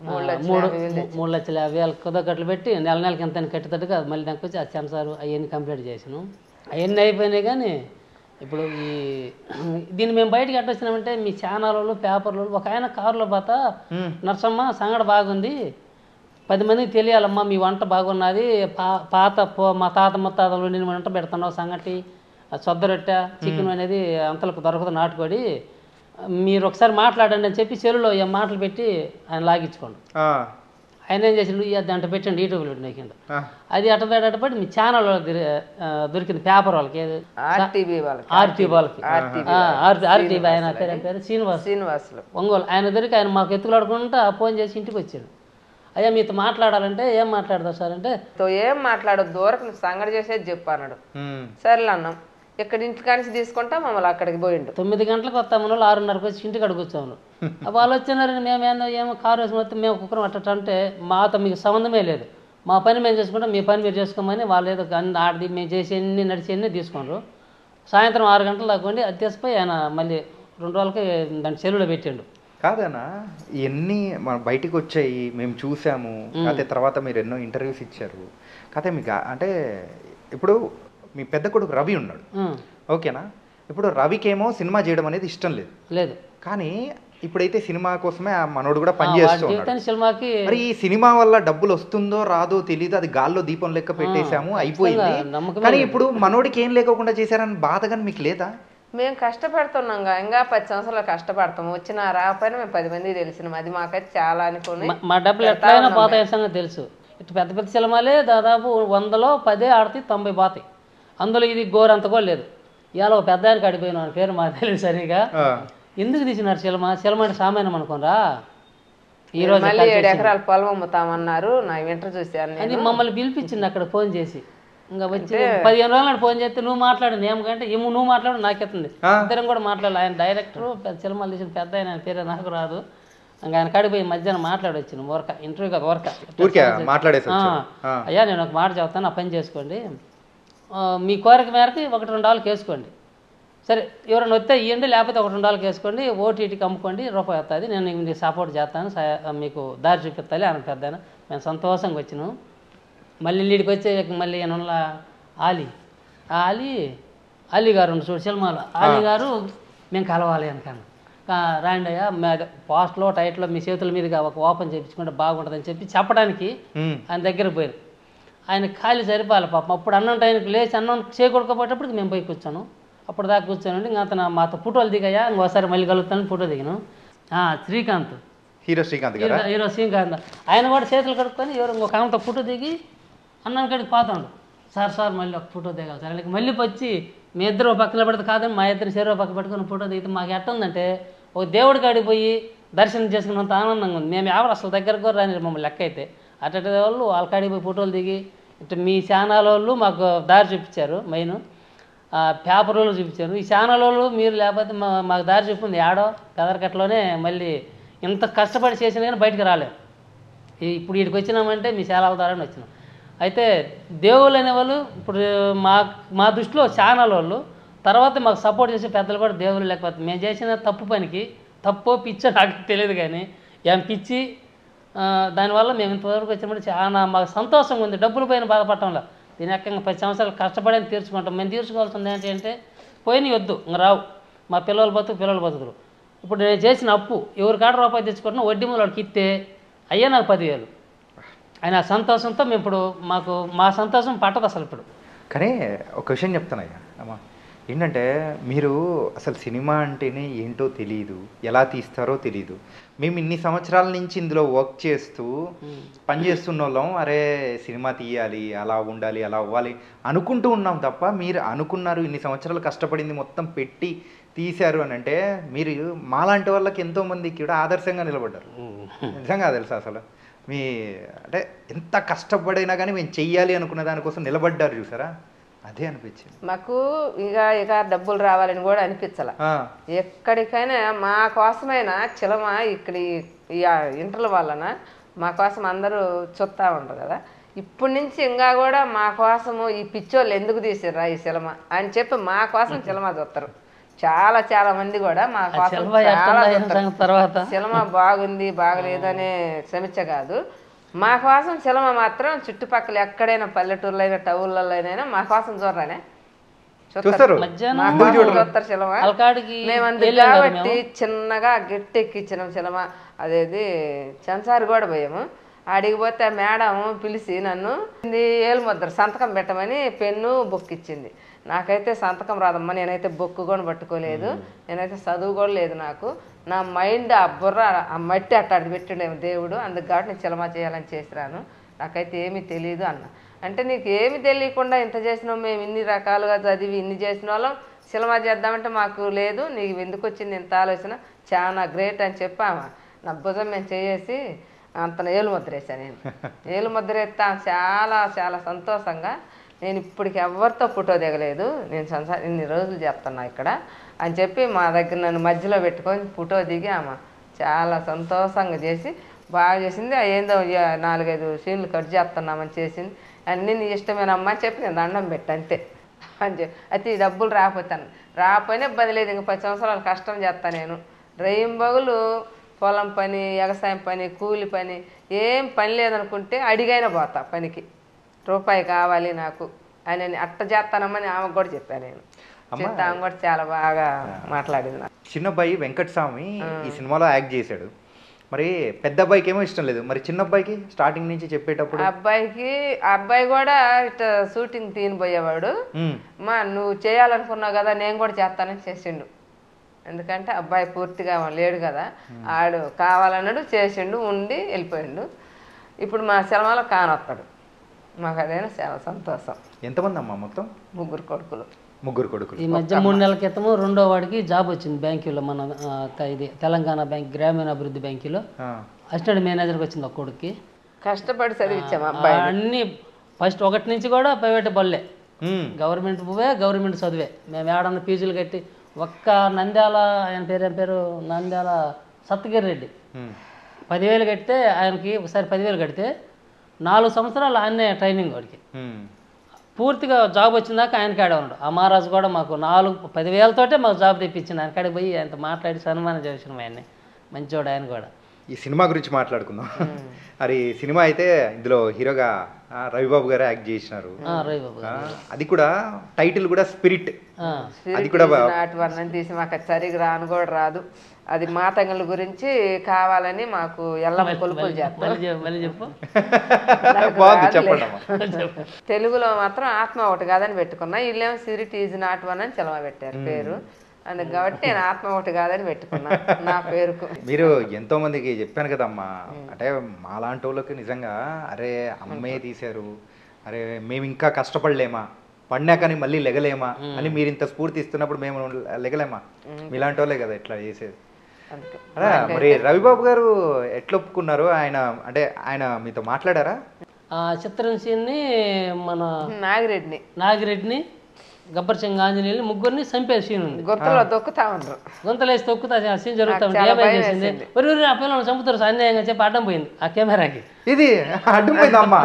3,50,000 కుదకట్లు పెట్టి నెలకి ఎంత కట్టేటట్టుగా మళ్ళీ దానికి వచ్చి ఆ సెన్సార్ అవన్నీ కంప్లీట్ చేసాను. అవన్నీ అయిపోయినాయి. కానీ ఇప్పుడు దీన్ని మేము బయటకు ఎట్టొచ్చినామంటే మీ ఛానళ్ళు పేపర్లు ఒక ఆయన కారులో పోతా నర్సమ్మ సంగడ బాగుంది, 10 మందికి తెలియాలమ్మా మీ వంట బాగున్నది, మా తాత ముత్తాతలు నేను వంట పెడుతున్నావు సంగటి సొద్ద రొట్టె చికెన్ అనేది అంతలకు దొరకదు నాటుకోడి, మీరు ఒకసారి మాట్లాడండి అని చెప్పి చెరువులో ఏం మాటలు పెట్టి ఆయన లాగించుకోండి. ఆయన ఏం చేసిండు దాంట్లో పెట్టండి యూట్యూబ్లో పెట్టినాకండి. అది అట్టబడి మీ ఛానల్లో దొరికింది పేపర్ వాళ్ళకి ఆర్టీవీ వాళ్ళకి ఆర్టీవీ ఆయన పేరు శ్రీనివాస్ ఒంగోలు. ఆయన దొరికి ఆయన మాకు ఎత్తులాడుకుంటా ఫోన్ చేసి ఇంటికి వచ్చాడు. అయ్యా మీతో మాట్లాడాలంటే ఏం మాట్లాడతావు సార్ అంటే ఏం మాట్లాడదు దూరకు నువ్వు సంగడి చేసేది చెప్పు అన్నాడు. సరేలే అన్నాం. ఇక్కడ ఇంటికానించి తీసుకుంటా మమ్మల్ని అక్కడికి పోయిండు. 9 గంటలకు వస్తాము, 6:30కి వచ్చి ఇంటికి అడుగుచ్చాము. వాళ్ళు వచ్చినారని మేము ఏమో కారు వేసుకుని వస్తే మేము కుక్కరం అట్టంటే మాతో మీకు సంబంధమే లేదు, మా పని మేము చేసుకుంటాం మీ పని మీరు చేసుకోమని వాళ్ళు ఏదో ఆడది మేము చేసి ఎన్ని నడిచి ఎన్ని తీసుకున్నారు. సాయంత్రం 6 గంటలు దాకోండి అది తీసిపోయి ఆయన మళ్ళీ 2 రోజులకి దాన్ని చెరువులో పెట్టిండు. కాదన్నా ఇవన్నీ మన బయటికి వచ్చాయి మేము చూసాము, అయితే తర్వాత మీరు ఎన్నో ఇంటర్వ్యూస్ ఇచ్చారు. కాకపోతే మీకు అంటే ఇప్పుడు మీ పెద్ద కొడుకు రవి ఉన్నాడు ఓకేనా, ఇప్పుడు రవికేమో సినిమా చేయడం అనేది ఇష్టం లేదు, కానీ ఇప్పుడైతే సినిమా కోసమే ఆ మనోడు కూడా పనిచేస్తున్నాడు. మరి ఈ సినిమా వల్ల డబ్బులు వస్తుందో రాదో తెలియదు, అది గాల్లో దీపం లెక్క పెట్టేశాము అయిపోయింది. కానీ ఇప్పుడు మనోడికి ఏం లేకోకుండా చేశారని బాధగా మీకు లేదా? మేము కష్టపడుతున్నాం ఇంకా 10 సంవత్సరాలు కష్టపడతాము, వచ్చిన రాకపోయినా మేము 10 మందికి తెలిసినాం. అది మాకైతే చాలా అనుకుని మా డబ్బులు ఎట్లయినా పోతాయి తెలుసు. ఇటు పెద్ద పెద్ద సినిమాలే దాదాపు 100లో 10 ఆడతాయి, 90 పోతాయి. అందులో ఇది గోరంత కూడా లేదు. ఇవాళ ఒక పెద్ద ఆయనకి అడిపోయిన పేరు మాకు తెలియదు సరిగా. ఎందుకు తీసినారు సినిమా అంటే సామాన్యం అనుకోరా. ఈ రోజు 7 ఎకరాల పొలం అమ్ముతామన్నారు, నా వింటర్ చూసాను. అది మమ్మల్ని పిలిపించింది అక్కడ ఫోన్ చేసి. ఇంకా వచ్చి 15 రోజులు ఫోన్ చేస్తే నువ్వు మాట్లాడు ఏమంటే నువ్వు మాట్లాడు నాకెత్తుంది. ఇద్దరం కూడా మాట్లాడాలి. ఆయన డైరెక్టర్ పెద్ద సినిమాలు తీసిన పెద్ద ఆయన పేరు నాకు రాదు. ఇంకా ఆయన కాడికి పోయి మధ్యాహ్నం మాట్లాడొచ్చాను ఊరక ఇంటర్వ్యూ కదా మాట్లాడేసి అయ్యా నేను ఒక మాట చెప్తాను ఆ పని చేసుకోండి, మీ కోరిక మేరకు 1-2 డాలర్కి వేసుకోండి, సరే ఎవరైనా వస్తే ఇవ్వండి, లేకపోతే 1-2 డాలర్కి వేసుకోండి, ఓటీటీకి అమ్ముకోండి, రూపాయి వస్తుంది, నేను మీకు సపోర్ట్ చేస్తాను, మీకు దారి చూపిస్తాను అని పెద్దాను. మేము సంతోషంగా వచ్చినాం. మళ్ళీ వీడికి వచ్చే మళ్ళీ ఏమన్నా అలీ గారు ఉండు చూడు సినిమాలో, అలీ గారు మేము కలవాలి అనుకన్నా రాండి అయ్యా పోస్ట్లో టైట్లో మీ చేతుల మీదుగా ఒక ఓపెన్ చేయించుకుంటే బాగుంటుందని చెప్పడానికి ఆయన దగ్గరకు పోయారు. ఆయన ఖాళీ సరిపోవాలి పాపం. అప్పుడు అన్నం టైంకి లేచి అన్నం చేకొడుకోపోయేటప్పటికి మేము పోయి కూర్చోను. అప్పుడు దాకా కూర్చోనండి. ఇంకా అతను మాతో ఫోటోలు దిగాయా, ఇంకోసారి మళ్ళీ కలుగుతాను ఫోటో దిగాను. శ్రీకాంత్, హీరో శ్రీకాంత్ ఆయన కూడా చేతులు కడుక్కొని ఎవరు ఇంకొక ఆమెతో ఫోటో దిగి అన్నం కాడికి పోతాడు. సార్ మళ్ళీ ఒక ఫోటో దిగాలి సార్. మళ్ళీ వచ్చి మీ ఇద్దరు పక్కన పెడితే కాదని మా ఇద్దరు చెరువు పక్క పెట్టుకుని ఫోటో దిగితే మాకు ఎట్ట ఉందంటే ఒక దేవుడి కాడికి పోయి దర్శనం చేసుకున్నంత ఆనందంగా ఉంది. మేము ఎవరు అసలు దగ్గరకు కూడా రాని మమ్మల్ని లెక్క అయితే అటు వాళ్ళు వాళ్ళ కాడికి పోయి ఫోటోలు దిగి ఇటు మీ ఛానల్ వాళ్ళు మాకు దారి చూపించారు, మెయిన్ పేపర్ వాళ్ళు చూపించారు. ఈ ఛానల్ వాళ్ళు మీరు లేకపోతే మాకు దారి చూపింది ఆడో పెదరకట్లోనే మళ్ళీ ఇంత కష్టపడి చేసినా కానీ బయటికి రాలేము. ఇప్పుడు వీడికి వచ్చినామంటే మీ సేవల ద్వారానే వచ్చినాం. అయితే దేవుళ్ళు అనేవాళ్ళు ఇప్పుడు మా దృష్టిలో ఛానల్ వాళ్ళు, తర్వాత మాకు సపోర్ట్ చేసే పెద్దలు కూడా దేవుళ్ళు. లేకపోతే మేము చేసిన తప్పు పనికి తప్పో పిచ్చో నాకు తెలియదు, కానీ ఏం పిచ్చి దానివల్ల మేము ఇంతవరకు వచ్చినప్పుడు చాలా మాకు సంతోషంగా ఉంది. డబ్బులు పైన బాధపడటంలో దీని ఎక్కగా 10 సంవత్సరాలు కష్టపడి తీర్చుకుంటాం. మేము తీర్చుకోవాల్సింది ఏంటంటే పోయినవి వద్దు, ఇంకా రావు. మా పిల్లలు బతుకులు. ఇప్పుడు నేను చేసిన అప్పు ఎవరి కాడ రూపాయి తెచ్చుకుంటున్నా వడ్డీ మూల వాడికి ఇస్తే అయ్యా నాకు 10,000 ఆయన సంతోషంతో మేము ఇప్పుడు మా సంతోషం పట్టదు అసలు. ఇప్పుడు కానీ ఒక విషయం చెప్తానయ్యా అమ్మా, ఏంటంటే మీరు అసలు సినిమా అంటేనే ఏంటో తెలియదు, ఎలా తీస్తారో తెలియదు. మేము ఇన్ని సంవత్సరాల నుంచి ఇందులో వర్క్ చేస్తూ పనిచేస్తున్న వాళ్ళం, అరే సినిమా తీయాలి, అలా ఉండాలి, అలా అవ్వాలి అనుకుంటూ ఉన్నాం తప్ప మీరు అనుకున్నారు, ఇన్ని సంవత్సరాలు కష్టపడింది మొత్తం పెట్టి తీశారు అని అంటే మీరు మాలాంటి వాళ్ళకి ఎంతోమందికి కూడా ఆదర్శంగా నిలబడ్డారు. నిజంగా తెలుసా అసలు మీ అంటే ఎంత కష్టపడైనా కానీ మేము చెయ్యాలి అనుకున్న దానికోసం నిలబడ్డారు చూసారా, అదే అనిపించింది మాకు. ఇక డబ్బులు రావాలని కూడా అనిపించాల. ఎక్కడికైనా మా కోసమైనా చిలమ ఇక్కడ ఈ ఇంటర్ల వలన మా కోసం అందరూ చూస్తూ ఉంటారు కదా. ఇప్పటి నుంచి ఇంకా కూడా మా కోసము ఈ పిచ్చోళ్ళు ఎందుకు తీసిర్రా ఈ సినిమ అని చెప్పి మా కోసం సినిమా చూస్తారు. చాలా మంది కూడా మా కోసం సినిమా బాగుంది బాగలేదు అనే సమీక్ష కాదు, మా కోసం సినిమా మాత్రం చుట్టుపక్కల ఎక్కడైనా పల్లెటూరులో అయినా టౌన్లలో అయినా మా కోసం చూడరానే చూస్తారు సినిమా. మేము అందుకు కాబట్టి చిన్నగా గట్టెక్కించినాం సినిమా. అదేది చెన్సారి కూడా పోయాము. అడిగిపోతే మేడం పిలిచి నన్ను ఏలు ముద్ర సంతకం పెట్టమని పెన్ను బుక్ ఇచ్చింది. నాకైతే సంతకం రాదమ్మా, నేనైతే బుక్ కూడా పట్టుకోలేదు, నేనైతే చదువు కూడా లేదు నాకు. నా మైండ్ ఆ బుర్ర ఆ మట్టి అట్టాడు పెట్టిండేమో దేవుడు, అందుకు కాబట్టి నేను సినిమా చేయాలని చేసిరాను, నాకైతే ఏమీ తెలియదు అన్న. అంటే నీకు ఏమి తెలియకుండా ఇంత చేసినావు, మేము ఇన్ని రకాలుగా చదివి ఇన్ని చేసిన వాళ్ళం సినిమా చేద్దామంటే మాకు లేదు, నీకు ఎందుకు వచ్చింది ఇంత ఆలోచన, చాలా గ్రేట్ అని చెప్పామా. నా భుజం మేము చేసి అంత ఏలు ముద్ర వేసాను. నేను ఏలు ముద్ర ఎత్తా చాలా సంతోషంగా. నేను ఇప్పటికి ఎవరితో ఫోటో దిగలేదు, నేను ఇన్ని రోజులు చెప్తున్నా ఇక్కడ అని చెప్పి మా దగ్గర నన్ను మధ్యలో పెట్టుకొని ఫోటో దిగి ఆమె చాలా సంతోషంగా చేసి బాగా చేసింది. ఏందో 4-5 సీన్లు కట్ చేస్తున్నామని చేసింది. అన్నీ నీ ఇష్టమేనమ్మా అని చెప్పి నేను దండం పెట్టి అంతే అని చెప్పి. అయితే ఈ డబ్బులు రాకపోయినా ఇబ్బంది లేదు, ఇంక 10 సంవత్సరాలు కష్టం చేస్తాను నేను. రేయింబగులు పొలం పని, వ్యవసాయం పని, కూలి పని, ఏం పని లేదనుకుంటే అడిగైనా పోతా పనికి, రూపాయి కావాలి నాకు అని అట్ట చేస్తానమ్మని ఆమెకు కూడా చెప్పాను నేను. చెప్తే ఆమె కూడా చాలా బాగా మాట్లాడింది. చిన్నబ్బాయి వెంకటస్వామి ఈ సినిమాలో యాక్ట్ చేశాడు, మరి పెద్ద అబ్బాయికి ఏమో ఇష్టం లేదు, మరి చిన్న అబ్బాయికి స్టార్టింగ్ నుంచి చెప్పేటప్పుడు అబ్బాయి కూడా ఇట్లా షూటింగ్ తీనిపోయేవాడు. మా నువ్వు చేయాలనుకున్నావు కదా నేను కూడా చేస్తానని చేసిండు. ఎందుకంటే అబ్బాయి పూర్తిగా లేడు కదా, ఆడు కావాలన్నాడు, చేసిండు, ఉండి వెళ్ళిపోయిండు. ఇప్పుడు మా సినిమాలో కానొస్తాడు, మాకు అదైనా చాలా సంతోషం. ఎంతమంది అమ్మా మొత్తం? 3 కొడుకులు. ఈ మధ్య 3 నెలల క్రితము 2వ వాడికి జాబ్ వచ్చింది బ్యాంకులో, మన ఇది తెలంగాణ బ్యాంక్ గ్రామీణాభివృద్ధి బ్యాంకులో అసిస్టెంట్ మేనేజర్కి వచ్చింది ఒక కొడుక్కి. కష్టపడి చదివించాము అబ్బాయి. అన్ని ఫస్ట్ 1 నుంచి కూడా ప్రైవేట్ బళ్ళే, గవర్నమెంట్ గవర్నమెంట్ చదివే. మేము ఏడన్నా ఫీజులు కట్టి ఒక్క నంద్యాల ఆయన పేరు నంద్యాల సత్యగిరి రెడ్డి 10,000 కడితే ఆయనకి ఒకసారి 10,000 కడితే 4 సంవత్సరాలు ఆయనే ట్రైనింగ్ వాడికి పూర్తిగా జాబ్ వచ్చిందాక ఆయన కాడే ఉన్నాడు. ఆ మహారాజు కూడా మాకు 10,000తోటే మాకు జాబ్ తెప్పించింది. ఆయన కాడికి పోయి ఆయనతో మాట్లాడి సన్మానం చేసినాం ఆయన్ని. మంచివాడు ఆయన కూడా. ఈ సినిమా గురించి మాట్లాడుకుందాం. మరి సినిమా అయితే ఇందులో హీరోగా రవిబాబు గారు యాక్ట్ చేసినారు. రవిబాబు అది కూడా టైటిల్ కూడా స్పిరిట్. అది కూడా నాటి తీసి మాకు సరిగ్గా రాను కూడా రాదు. అది మాతంగుల గురించి కావాలని మాకు ఎల్లమ్మ కొలుపులు చెప్పు. తెలుగులో మాత్రం ఆత్మ ఒకటి కాదని పెట్టుకున్నా. వీళ్ళేమో స్పిరిట్ ఈజ్ నాట్ వన్ అని చెలమ పెట్టారు పేరు. అందుకు కాబట్టి నేను ఆత్మ ఒకటి కాదని పెట్టుకున్నా నా పేరుకు. మీరు ఎంతో మందికి చెప్పాను కదమ్మా, అంటే మాలాంటి వాళ్ళకి నిజంగా అరే అమ్మే తీశారు, అరే మేము ఇంకా కష్టపడలేమా, పడినాకని మళ్ళీ లెగలేమా అని మీరు ఇంత స్ఫూర్తి ఇస్తున్నప్పుడు మేము లెగలేమా? మీలాంటి వాళ్ళే కదా ఇట్లా చేసేది. మరి రవిబాబు గారు ఎట్లా ఒప్పుకున్నారు? ఆయన మీతో మాట్లాడారా? చిత్రం సీన్ని మన నాగిరెడ్డిని గబ్బర్ సింగ్ ఆంజనేయులు ముగ్గురిని చంపేసి సీన్ ఉంది. గుంతలో దొక్కుతా ఉన్నారు. గుంతలేసి తొక్కుతా సీన్ జరుగుతా ఉంది. ఏమై చేసింది ఆ పిల్లలు చంపుతారు అన్యాయంగా చెప్పి అడ్డం పోయింది ఆ కెమెరాకి. ఇది అడ్డం పోయిందమ్మా.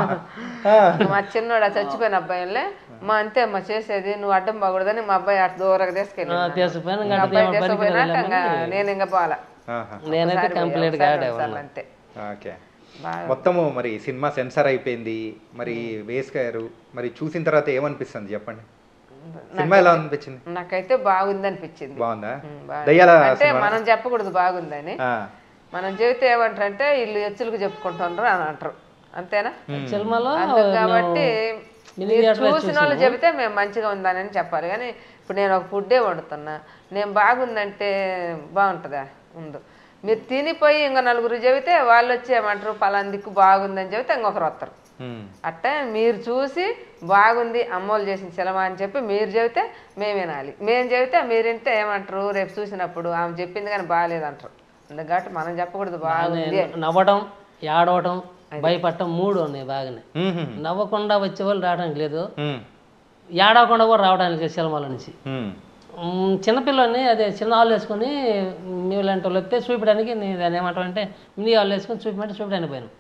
మా చిన్నోడు చచ్చిపోయిన అబ్బాయిలే మా అంతే అమ్మ చేసేది, నువ్వు అడ్డం పోకూడదని మా అబ్బాయి అటు దూరంగా తీసుకెళ్ళిపోయినాక నేను ఇంకా పోవాలా. నేనైతే కంప్లీట్ గా అంతే. మొత్తము మరి సినిమా సెన్సార్ అయిపోయింది. మరి వేస్ గారు మరి చూసిన తర్వాత ఏమనిపిస్తుంది చెప్పండి? సినిమా ఎలా అనిపించింది? నాకైతే బాగుంది అనిపించింది. బాగుందా? అంటే మనం చెప్పకూడదు బాగుందని. మనం చెబితే ఏమంటారంటే వీళ్ళు ఎచ్చులకు చెప్పుకుంటున్నారు అని అంటారు. అంతేనా? కాబట్టి చూసిన వాళ్ళు చెబితే మేము మంచిగా ఉందని చెప్పాలి. కానీ ఇప్పుడు నేను ఒక ఫుడ్డే వండుతున్నా, నేను బాగుందంటే బాగుంటుందా? ఉండు. మీరు తినిపోయి ఇంకో నలుగురు చెబితే వాళ్ళు వచ్చి ఏమంటారు పలానా దిక్కు బాగుందని చెబితే ఇంకొకరు వస్తారు. అట్టే మీరు చూసి బాగుంది అమ్మోళ్ళు చేసిన సినిమా అని చెప్పి మీరు చెబితే మేము వినాలి. మేము చెబితే మీరు వింటే ఏమంటారు రేపు చూసినప్పుడు ఆమె చెప్పింది కానీ బాగాలేదంటారు. అందుకట్టి మనం చెప్పకూడదు బాగుంది. నవ్వడం, ఏడవటం, భయపడటం 3 ఉన్నాయి బాగానే. నవ్వకుండా వచ్చే వాళ్ళు రావడానికి లేదు, ఏడవకుండా కూడా రావడానికి లేదు సినిమాల నుంచి. చిన్నపిల్లని అదే చిన్న హాల్ వేసుకొని మీలాంటి వాళ్ళు వస్తే చూపించడానికి నేను ఏమంటాను అంటే మినీ హాల్ వేసుకొని చూపించడానికి పోయాను.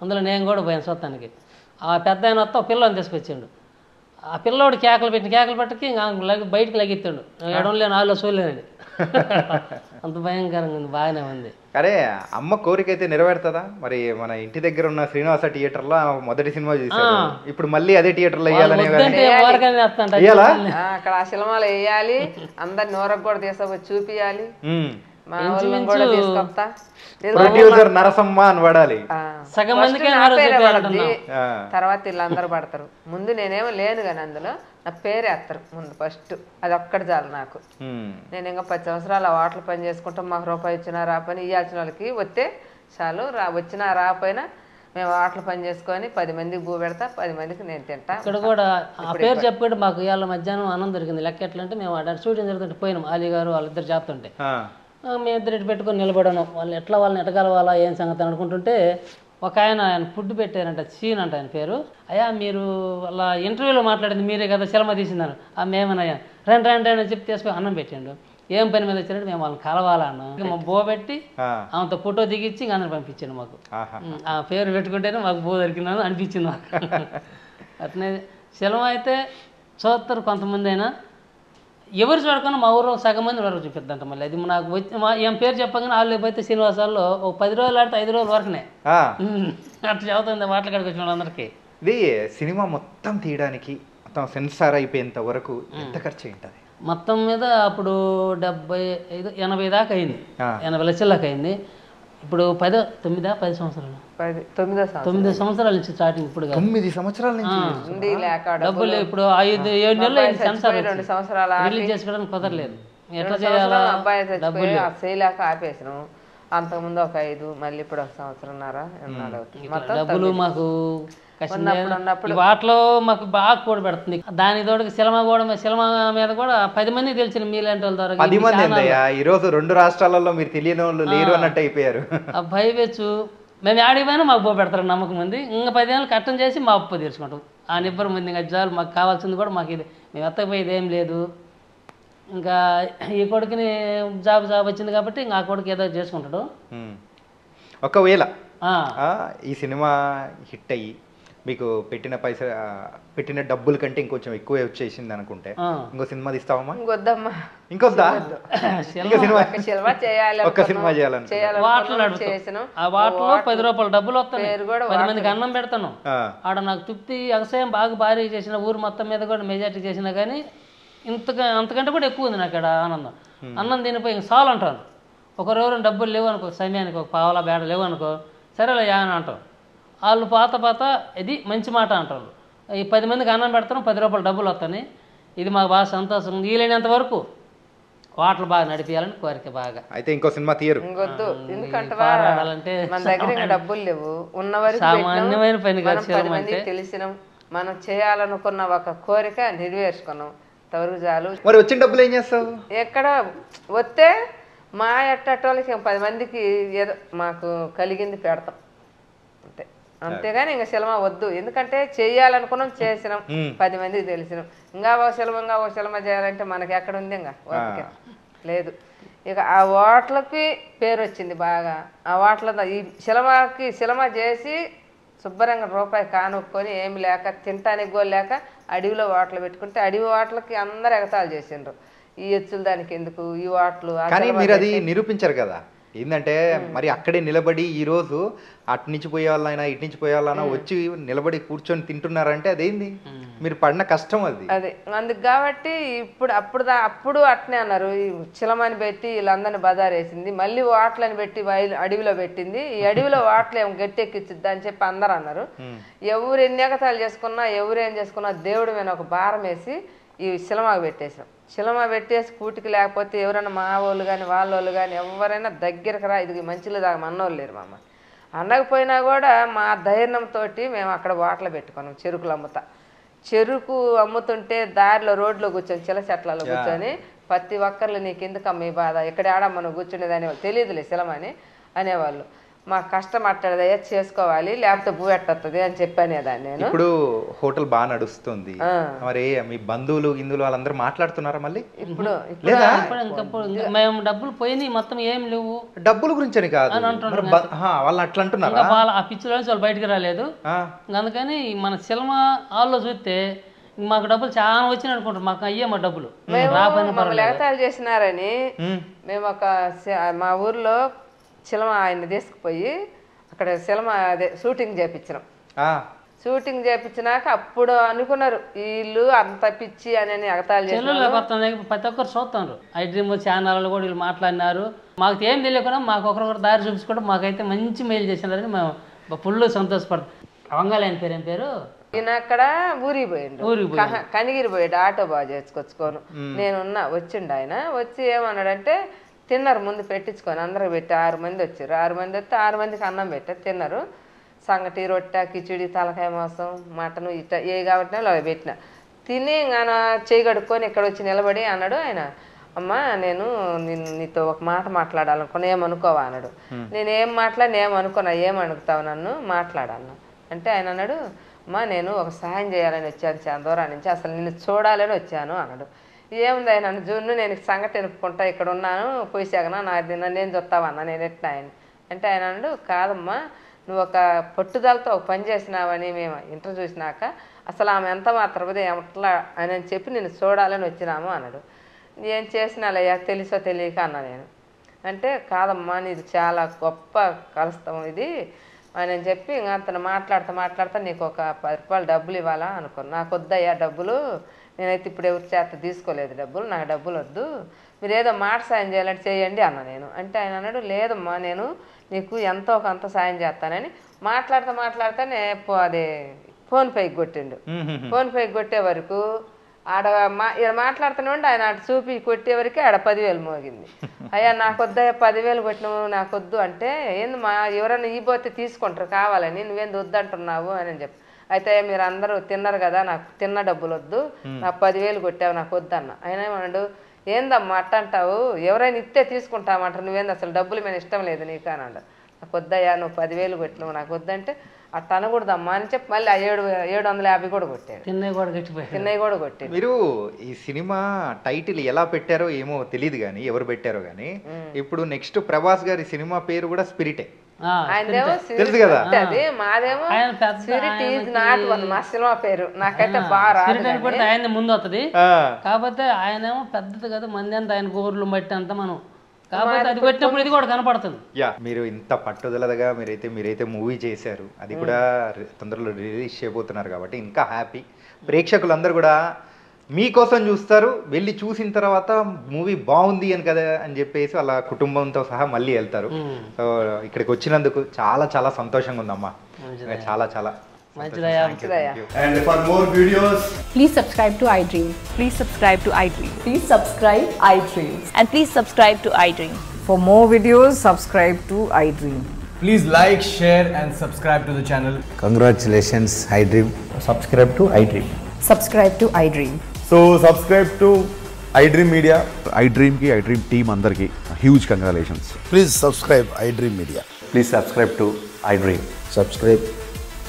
అందులో నేను కూడా పోయాను చూడటానికి. ఆ పెద్ద ఆయన వస్తే పిల్లని తీసుకొచ్చిండు. ఆ పిల్లోడు కేకలు పెట్టకి ఇంకా బయటకు లెగిత్తాడు. ఎడంలేని హాల్లో చూడలేనండి. అంత భయంకరంగా ఉంది. బాగానే ఉంది. అరే అమ్మ కోరిక అయితే నెరవేరుతుందా? మరి మన ఇంటి దగ్గర ఉన్న శ్రీనివాస థియేటర్ లో మొదటి సినిమా చూసారు, ఇప్పుడు మళ్ళీ అదే థియేటర్ లో వేయాలని అక్కడ ఆ సినిమాలు వేయాలి, అందరి నోరకు కూడా తీసుకొచ్చి చూపియాలి. మా ఊళ్ళని కూడా తీసుకొస్తా. ప్రొడ్యూసర్ నరసమ్మ అని పడాలి. తర్వాత వీళ్ళందరూ పడతారు. ముందు నేనేమో లేను కానీ అందులో నా పేరే వేస్తారు ముందు ఫస్ట్. అది ఒక్కటి చాలు నాకు. నేను ఇంకా 10 సంవత్సరాలు ఆ హోటల్ పని చేసుకుంటాం. మాకు రూపాయి ఇచ్చినా రాపని ఇవ్వాల్సిన వాళ్ళకి వస్తే చాలు, వచ్చినా రాపోయినా మేము హోటల్ పని చేసుకొని 10 మందికి భూ పెడతా, 10 మందికి నేను తింటా. ఇక్కడ కూడా ఆ పేరు చెప్పుకుంటే మాకు ఇవాళ మధ్యాహ్నం అన్నం దొరికింది. లెక్క ఎట్లా అంటే మేము షూటింగ్ జరుగుతుంటే పోయినాం. అలీ గారు వాళ్ళిద్దరు చేస్తుంటే మేము ఇద్దరు పెట్టుకొని నిలబడాను. వాళ్ళని ఎట్టగలవాలా ఏం సంగతి అనుకుంటుంటే ఒక ఆయన ఫుడ్ పెట్టారంట, సీన్ అంట ఆయన పేరు. అయ్యా మీరు అలా ఇంటర్వ్యూలో మాట్లాడింది మీరే కదా సినిమా తీసిందాను. మేమనయ్యా రండి అని చెప్పి తీసుకొని అన్నం పెట్టాడు. ఏం పని మీద వచ్చినట్టు మేము వాళ్ళని కలవాలా అన్న మా బో పెట్టి ఆమెతో ఫోటో దిగిచ్చి ఇంకా అందరు పంపించాను. మాకు ఆ పేరు పెట్టుకుంటేనే మాకు బో దొరికిందని అనిపించింది మాకు. అట్నే సినిమా అయితే చూస్తారు కొంతమంది అయినా, ఎవరు చూడకుండా మా ఊరిలో సగం మంది వరకు చూపిద్దంట. మళ్ళీ అది నాకు వచ్చి ఏం పేరు చెప్పగానే వాళ్ళు పోతే శ్రీనివాసాల్లో ఒక 10 రోజులు ఆడితే 5 రోజుల వరకునే అట్లా చదువుతుంది మాట్లాడికి వచ్చిన వాళ్ళందరికీ. ఇది సినిమా మొత్తం తీయడానికి మొత్తం సెన్సార్ అయిపోయేంత వరకు ఎంత ఖర్చు అయింది? మొత్తం మీద అప్పుడు 80 దాకా అయింది, 80 లక్షల దాకా అయింది. ఇప్పుడు 9 సంవత్సరాలు 9 సంవత్సరాల నుంచి స్టార్టింగ్. ఇప్పుడు 9 సంవత్సరాల నుంచి డబ్బులు ఇప్పుడు 5-7 నెలలు సెన్సార్ రిలీజ్ చేసుకోవడానికి కుదరలేదు. ఎట్లా చేయాలా? డబ్బులు చేయలేక ఆపేసినాం. అంతకుముందు ఒక 5, మళ్ళీ ఇప్పుడు 1 సంవత్సరంన్నర డబ్బులు మాకు వాటిలో మాకు బాగా కూడా పెడుతుంది. దాని తోటి సినిమా మీద కూడా 10 మంది తెలిసిన మీలాంటి వాళ్ళ ద్వారా 10 మంది. ఈ రోజు 2 రాష్ట్రాలలో మీరు తెలియని వాళ్ళు లేరు అన్నట్టు అయిపోయారు. భయపెచ్చు మేము ఆడిపోయినా మాకు బో పెడతారు నమ్మకం ఉంది. ఇంకా 10 ఏళ్ళు కట్టం చేసి మా అప్పు తీర్చుకుంటాం. ఆ నిబ్బరం ఉంది. ఇంకా జాలు మాకు కావాల్సింది కూడా మాకు ఇది. మేము ఎత్తకపోయేది ఏం లేదు. ఇంకా ఈ కొడుకుని జాబ్ వచ్చింది కాబట్టి ఇంకా ఆ కొడుకు ఏదో చేసుకుంటాడు. ఒకవేళ ఈ సినిమా హిట్ అయ్యి మీకు పెట్టిన డబ్బుల కంటే ఇంకొంచెం ఎక్కువ వచ్చేసింది అనుకుంటే ఇంకో సినిమా తీస్తావమ్మా? ఇంకొద్దమ్మా. ఇంకొద్దా? ఒక్క సినిమా ఆ వాటిలో 10 రూపాయలు డబ్బులు వస్తాయి, 10 మందికి అన్నం పెడతాను. ఆడ నాకు తృప్తి వ్యవసాయం బాగా భారీ చేసిన ఊరు మొత్తం మీద కూడా మెజార్టీ చేసినా కానీ అంతకంటే కూడా ఎక్కువ ఉంది నాకు. ఆనందం అన్నం తినిపోయి ఇంక చాలు అంటాను. ఒకరెవరు డబ్బులు లేవు అనుకో, సమయానికి ఒక పావలా బేడ లేవు అనుకో, సరేలే అని అంటాం. వాళ్ళు పాత ఇది మంచి మాట అంటారు. ఈ 10 మందికి అన్నం పెడతాను, 10 రూపాయలు డబ్బులు వస్తాయి. ఇది మాకు బాగా సంతోషం. వీలైనంత వరకు వాటలు బాగా నడిపించాలని కోరిక బాగా. అయితే ఇంకో సినిమా తీయరు? ఇంకొద్దు, ఎందుకంటే మన దగ్గర డబ్బులు లేవు. ఉన్న వరకు సామాన్యమైన పని కాదు. 10 మందికి తెలిసినాం, మనం చేయాలనుకున్న ఒక కోరిక నెరవేర్చుకున్నాం, తవరు చాలు. మరి వచ్చిన డబ్బులు ఏం చేస్తావు? ఎక్కడ వస్తే మా ఎట్టోళ్ళకి 10 మందికి ఏదో మాకు కలిగింది పెడతాం అంతే. అంతేగాని ఇంకా సినిమా వద్దు. ఎందుకంటే చేయాలనుకున్నాం, చేసినాం, 10 మందికి తెలిసినాం. ఇంకా ఓ సినిమా చేయాలంటే మనకి ఎక్కడ ఉంది? ఇంకా ఓకే లేదు. ఇక ఆ ఓట్లకి పేరు వచ్చింది బాగా. ఆ ఓట్ల ఈ సినిమా చేసి శుభ్రంగా రూపాయి కానుక్కొని ఏమి లేక తినటానికి కూడా లేక అడవిలో ఓట్లు పెట్టుకుంటే అడవి ఓట్లకి అందరు ఎగతాలు చేసిండ్రు. ఈ ఎచ్చులు దానికి ఎందుకు ఈ ఓట్లు? కానీ మీరు అది నిరూపించారు కదా. ఏంటంటే మరి అక్కడే నిలబడి ఈరోజు అటు నుంచి పోయే వాళ్ళైనా ఇటు నుంచి పోయే వాళ్ళైనా వచ్చి నిలబడి కూర్చొని తింటున్నారంటే అదేంది మీరు పడిన కష్టం అది. అదే అందుకు కాబట్టి అప్పుడు అట్నే అన్నారు. ఈ చిలమని పెట్టి వీళ్ళందరినీ బజార్ వేసింది, మళ్ళీ ఓట్లని పెట్టి అడవిలో పెట్టింది. ఈ అడవిలో ఓట్లు ఏమో గట్టెక్కిచ్చిద్ది అని చెప్పి అందరు అన్నారు. ఎవరు ఎన్ని ఎగతాలు చేసుకున్నా, ఎవరు ఏం చేసుకున్నా దేవుడి మీద ఒక భారం వేసి ఈ సినిమాకు పెట్టేసాం. సినిమా పెట్టేసి కూటికి లేకపోతే ఎవరైనా మా వాళ్ళు కానీ వాళ్ళోళ్ళు కానీ ఎవరైనా దగ్గరకు రా, ఇది మంచిలు దాకా అన్నోళ్ళు లేరు. మా అమ్మ అనకపోయినా కూడా మా ధైర్యంతో మేము అక్కడ వాటలు పెట్టుకున్నాం. చెరుకు అమ్ముతుంటే దారిలో రోడ్లో కూర్చొని చిల చెట్లలో కూర్చొని ప్రతి ఒక్కర్లు నీకు ఎందుకమ్మ ఈ బాధ, ఇక్కడ ఆడమ్మ నువ్వు కూర్చునేది అనేవాళ్ళు. తెలియదులే సిలమని అనేవాళ్ళు. మా కష్టం అట్టదయ్యా చేసుకోవాలి, లేకపోతే భూ ఎట్టొస్తుంది అని చెప్పనేదాన్ని నేను. ఇప్పుడు హోటల్ బాగా నడుస్తుంది, మరి మీ బంధువులు గిందువులు వాళ్ళందరూ మాట్లాడుతున్నారా మళ్ళీ? ఇప్పుడు మేము డబ్బులు పోయినాయి మొత్తం ఏం లేవు. డబ్బుల గురించి అని కాదు వాళ్ళు అట్లా అంటున్నారు. ఆ పిచ్చిలో వాళ్ళు బయటకు రాలేదు. అందుకని మన సినిమా హాల్లో చూస్తే మాకు డబ్బులు చాలా వచ్చినాయి అనుకుంటారు. మాకు అయ్యే మా డబ్బులు ఎగతాలు చేసినారని మేము మా ఊర్లో సినిమా ఆయన తీసుకుపోయి అక్కడ సినిమా అదే షూటింగ్ చేయించినాం. షూటింగ్ చేయించినాక అప్పుడు అనుకున్నారు వీళ్ళు అంత పిచ్చి అని ఎగతాలు చేసి ప్రతి ఒక్కరు చూస్తున్నారు. ఐ డ్రీమ్ ఛానల్ కూడా వీళ్ళు మాట్లాడినారు. మాకు ఏం తెలియకుండా మాకు ఒకరొకరు దారి చూపించుకుంటే మాకైతే మంచి మెయిల్ చేసినారని మేము ఫుల్ సంతోషపడతాం. అవంగాలి ఆయన పేరు ఏం పేరు? ఈయన అక్కడ ఊరికి పోయిండు, కనిగిరి పోయాడు ఆటో బాగా చేసుకొచ్చుకోను. నేనున్నా వచ్చిండు. ఆయన వచ్చి ఏమన్నాడంటే తిన్నారు ముందు పెట్టించుకొని అందరికి పెట్టి 6 మంది వచ్చారు. 6 మంది వస్తే 6 మందికి అన్నం పెట్టారు, తిన్నారు. సంగటి, రొట్టె, కిచిడి, తలకాయ మాంసం, మటన్ ఇట్ట ఏ కాబట్టి అలా పెట్టిన. తిని ఆయన చేయి కడుక్కొని ఇక్కడ వచ్చి నిలబడి అన్నాడు ఆయన, అమ్మ నేను నీతో ఒక మాట మాట్లాడాలనుకున్నా, ఏమనుకోవా అన్నాడు. నేనేం మాట్లాడిన ఏమనుకున్నా, ఏమనుకుతావు నన్ను మాట్లాడన్నా అంటే ఆయన అన్నాడు, అమ్మా నేను ఒక సహాయం చేయాలని వచ్చాను చాలా దూరం నుంచి, అసలు నిన్ను చూడాలని వచ్చాను అన్నాడు. ఏముంది ఆయన జున్ను నేను సంగటి ఎనుక్కుంటా ఇక్కడ ఉన్నాను పోయిసాగనా నన్నేం చూస్తావన్నా నేను ఎట్లా ఆయన అంటే ఆయన అన్నాడు, కాదమ్మా నువ్వు ఒక పట్టుదలతో ఒక పని చేసినావని మేము ఇంటర్ చూసినాక అసలు ఆమె ఎంత మాత్రమే ఎట్లా అని చెప్పి నేను చూడాలని వచ్చినాము అన్నాడు. ఏం చేసినాలయ్యా తెలుసో తెలియక అన్నా నేను. అంటే కాదమ్మా నీది చాలా గొప్ప కలుస్తాం ఇది అని చెప్పి ఇంకా అతను మాట్లాడుతా నీకు ఒక 10 రూపాయలు డబ్బులు ఇవ్వాలా అనుకో. నాకు వద్దయ్యా డబ్బులు, నేనైతే ఇప్పుడు ఎవరి చేత తీసుకోలేదు డబ్బులు, నాకు డబ్బులు వద్దు, మీరు ఏదో మాట సాయం చేయాలంటే చేయండి అన్న నేను. అంటే ఆయన అన్నాడు, లేదమ్మా నేను నీకు ఎంతో కొంత సాయం చేస్తానని మాట్లాడుతానే అదే ఫోన్పేకి కొట్టిండు. ఫోన్పేకి కొట్టే వరకు ఆడ మాట్లాడుతూనే ఉండి ఆయన అటు చూపి కొట్టే వరకే ఆడ 10,000 మోగింది. అయ్యా నాకు వద్దయ్యా 10,000 కొట్టినావు నాకు వద్దు అంటే, ఏంది మా ఎవరైనా ఇవ్వబోతే తీసుకుంటారు కావాలని, నువ్వేంది వద్దంటున్నావు అని చెప్పి. అయితే మీరు అందరూ తిన్నారు కదా, నాకు తిన్న డబ్బులు వద్దు, నాకు 10,000 కొట్టావు నాకు వద్దన్న. ఆయన ఏమన్నాడు, ఏందమ్మా అట్ట అంటావు, ఎవరైనా ఇస్తే తీసుకుంటామంటారు, నువ్వేంది అసలు డబ్బులు మీద ఇష్టం లేదు నీకు అన్నాడు. నాకు వద్దయ్యా నువ్వు 10,000 కొట్టినావు నాకు వద్దంటే అట్లా అనకూడదమ్మా అని చెప్పి మళ్ళీ 750 కూడా కొట్టాడు. తిన్నవి కూడా గట్టిపోయాడు. తిన్నవి కూడా కొట్టాడు. మీరు ఈ సినిమా టైటిల్ ఎలా పెట్టారో ఏమో తెలియదు కానీ ఎవరు పెట్టారో కానీ ఇప్పుడు నెక్స్ట్ ప్రభాస్ గారి సినిమా పేరు కూడా స్పిరిటే. తెలుసు కదా, మాదేమో స్పిరిట్ ఈజ్ నాట్ వన్ మా సినిమా పేరు. నాకైతే బాగా ఆయన ముందు వస్తుంది కాకపోతే ఆయన ఏమో పెద్దది కదా, మంది అంతా ఆయన గోర్లు బట్టి అంతా మనం కాబట్టి అది పెట్టినప్పుడు ఇది కూడా కనపడుతుంది. మీరు ఇంత పట్టుదలగా మీరైతే మూవీ చేశారు, అది కూడా తొందరలో రిలీజ్ చేయబోతున్నారు కాబట్టి ఇంకా హ్యాపీ. ప్రేక్షకులందరూ కూడా మీకోసం చూస్తారు, వెళ్ళి చూసిన తర్వాత మూవీ బాగుంది అని కదా అని చెప్పేసి వాళ్ళ కుటుంబంతో సహా మళ్ళీ వెళ్తారు. సో ఇక్కడికి వచ్చినందుకు చాలా చాలా సంతోషంగా ఉందమ్మా, చాలా చాలా. And for more videos, please subscribe to iDream. Please subscribe to iDream. Please subscribe iDream. And please subscribe to iDream. For more videos, subscribe to iDream. please like, share and subscribe to the channel. Congratulations, iDream. Subscribe to iDream. Subscribe to iDream. So subscribe to iDream Media. iDream ki iDream team andarki huge congratulations. Please subscribe iDream Media. Please subscribe to iDream. Subscribe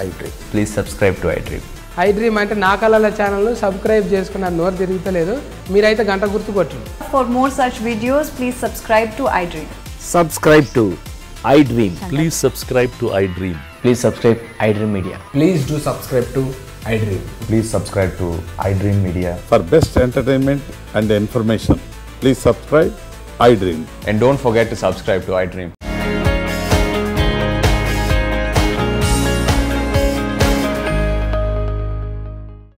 iDream. Please subscribe to iDream. iDream అంటే నా కళల ఛానల్ను subscribe చేసుకున్నారు, నోరు తిరుగుతలేదు, మీరైతే గంట గుర్తు కొట్టండి. For more such videos, please subscribe to iDream. Subscribe to iDream. Please subscribe to iDream. Please subscribe iDream Media. Please do subscribe to iDream. Please subscribe to iDream Media. For best entertainment and information, please subscribe iDream. And don't forget to subscribe to iDream.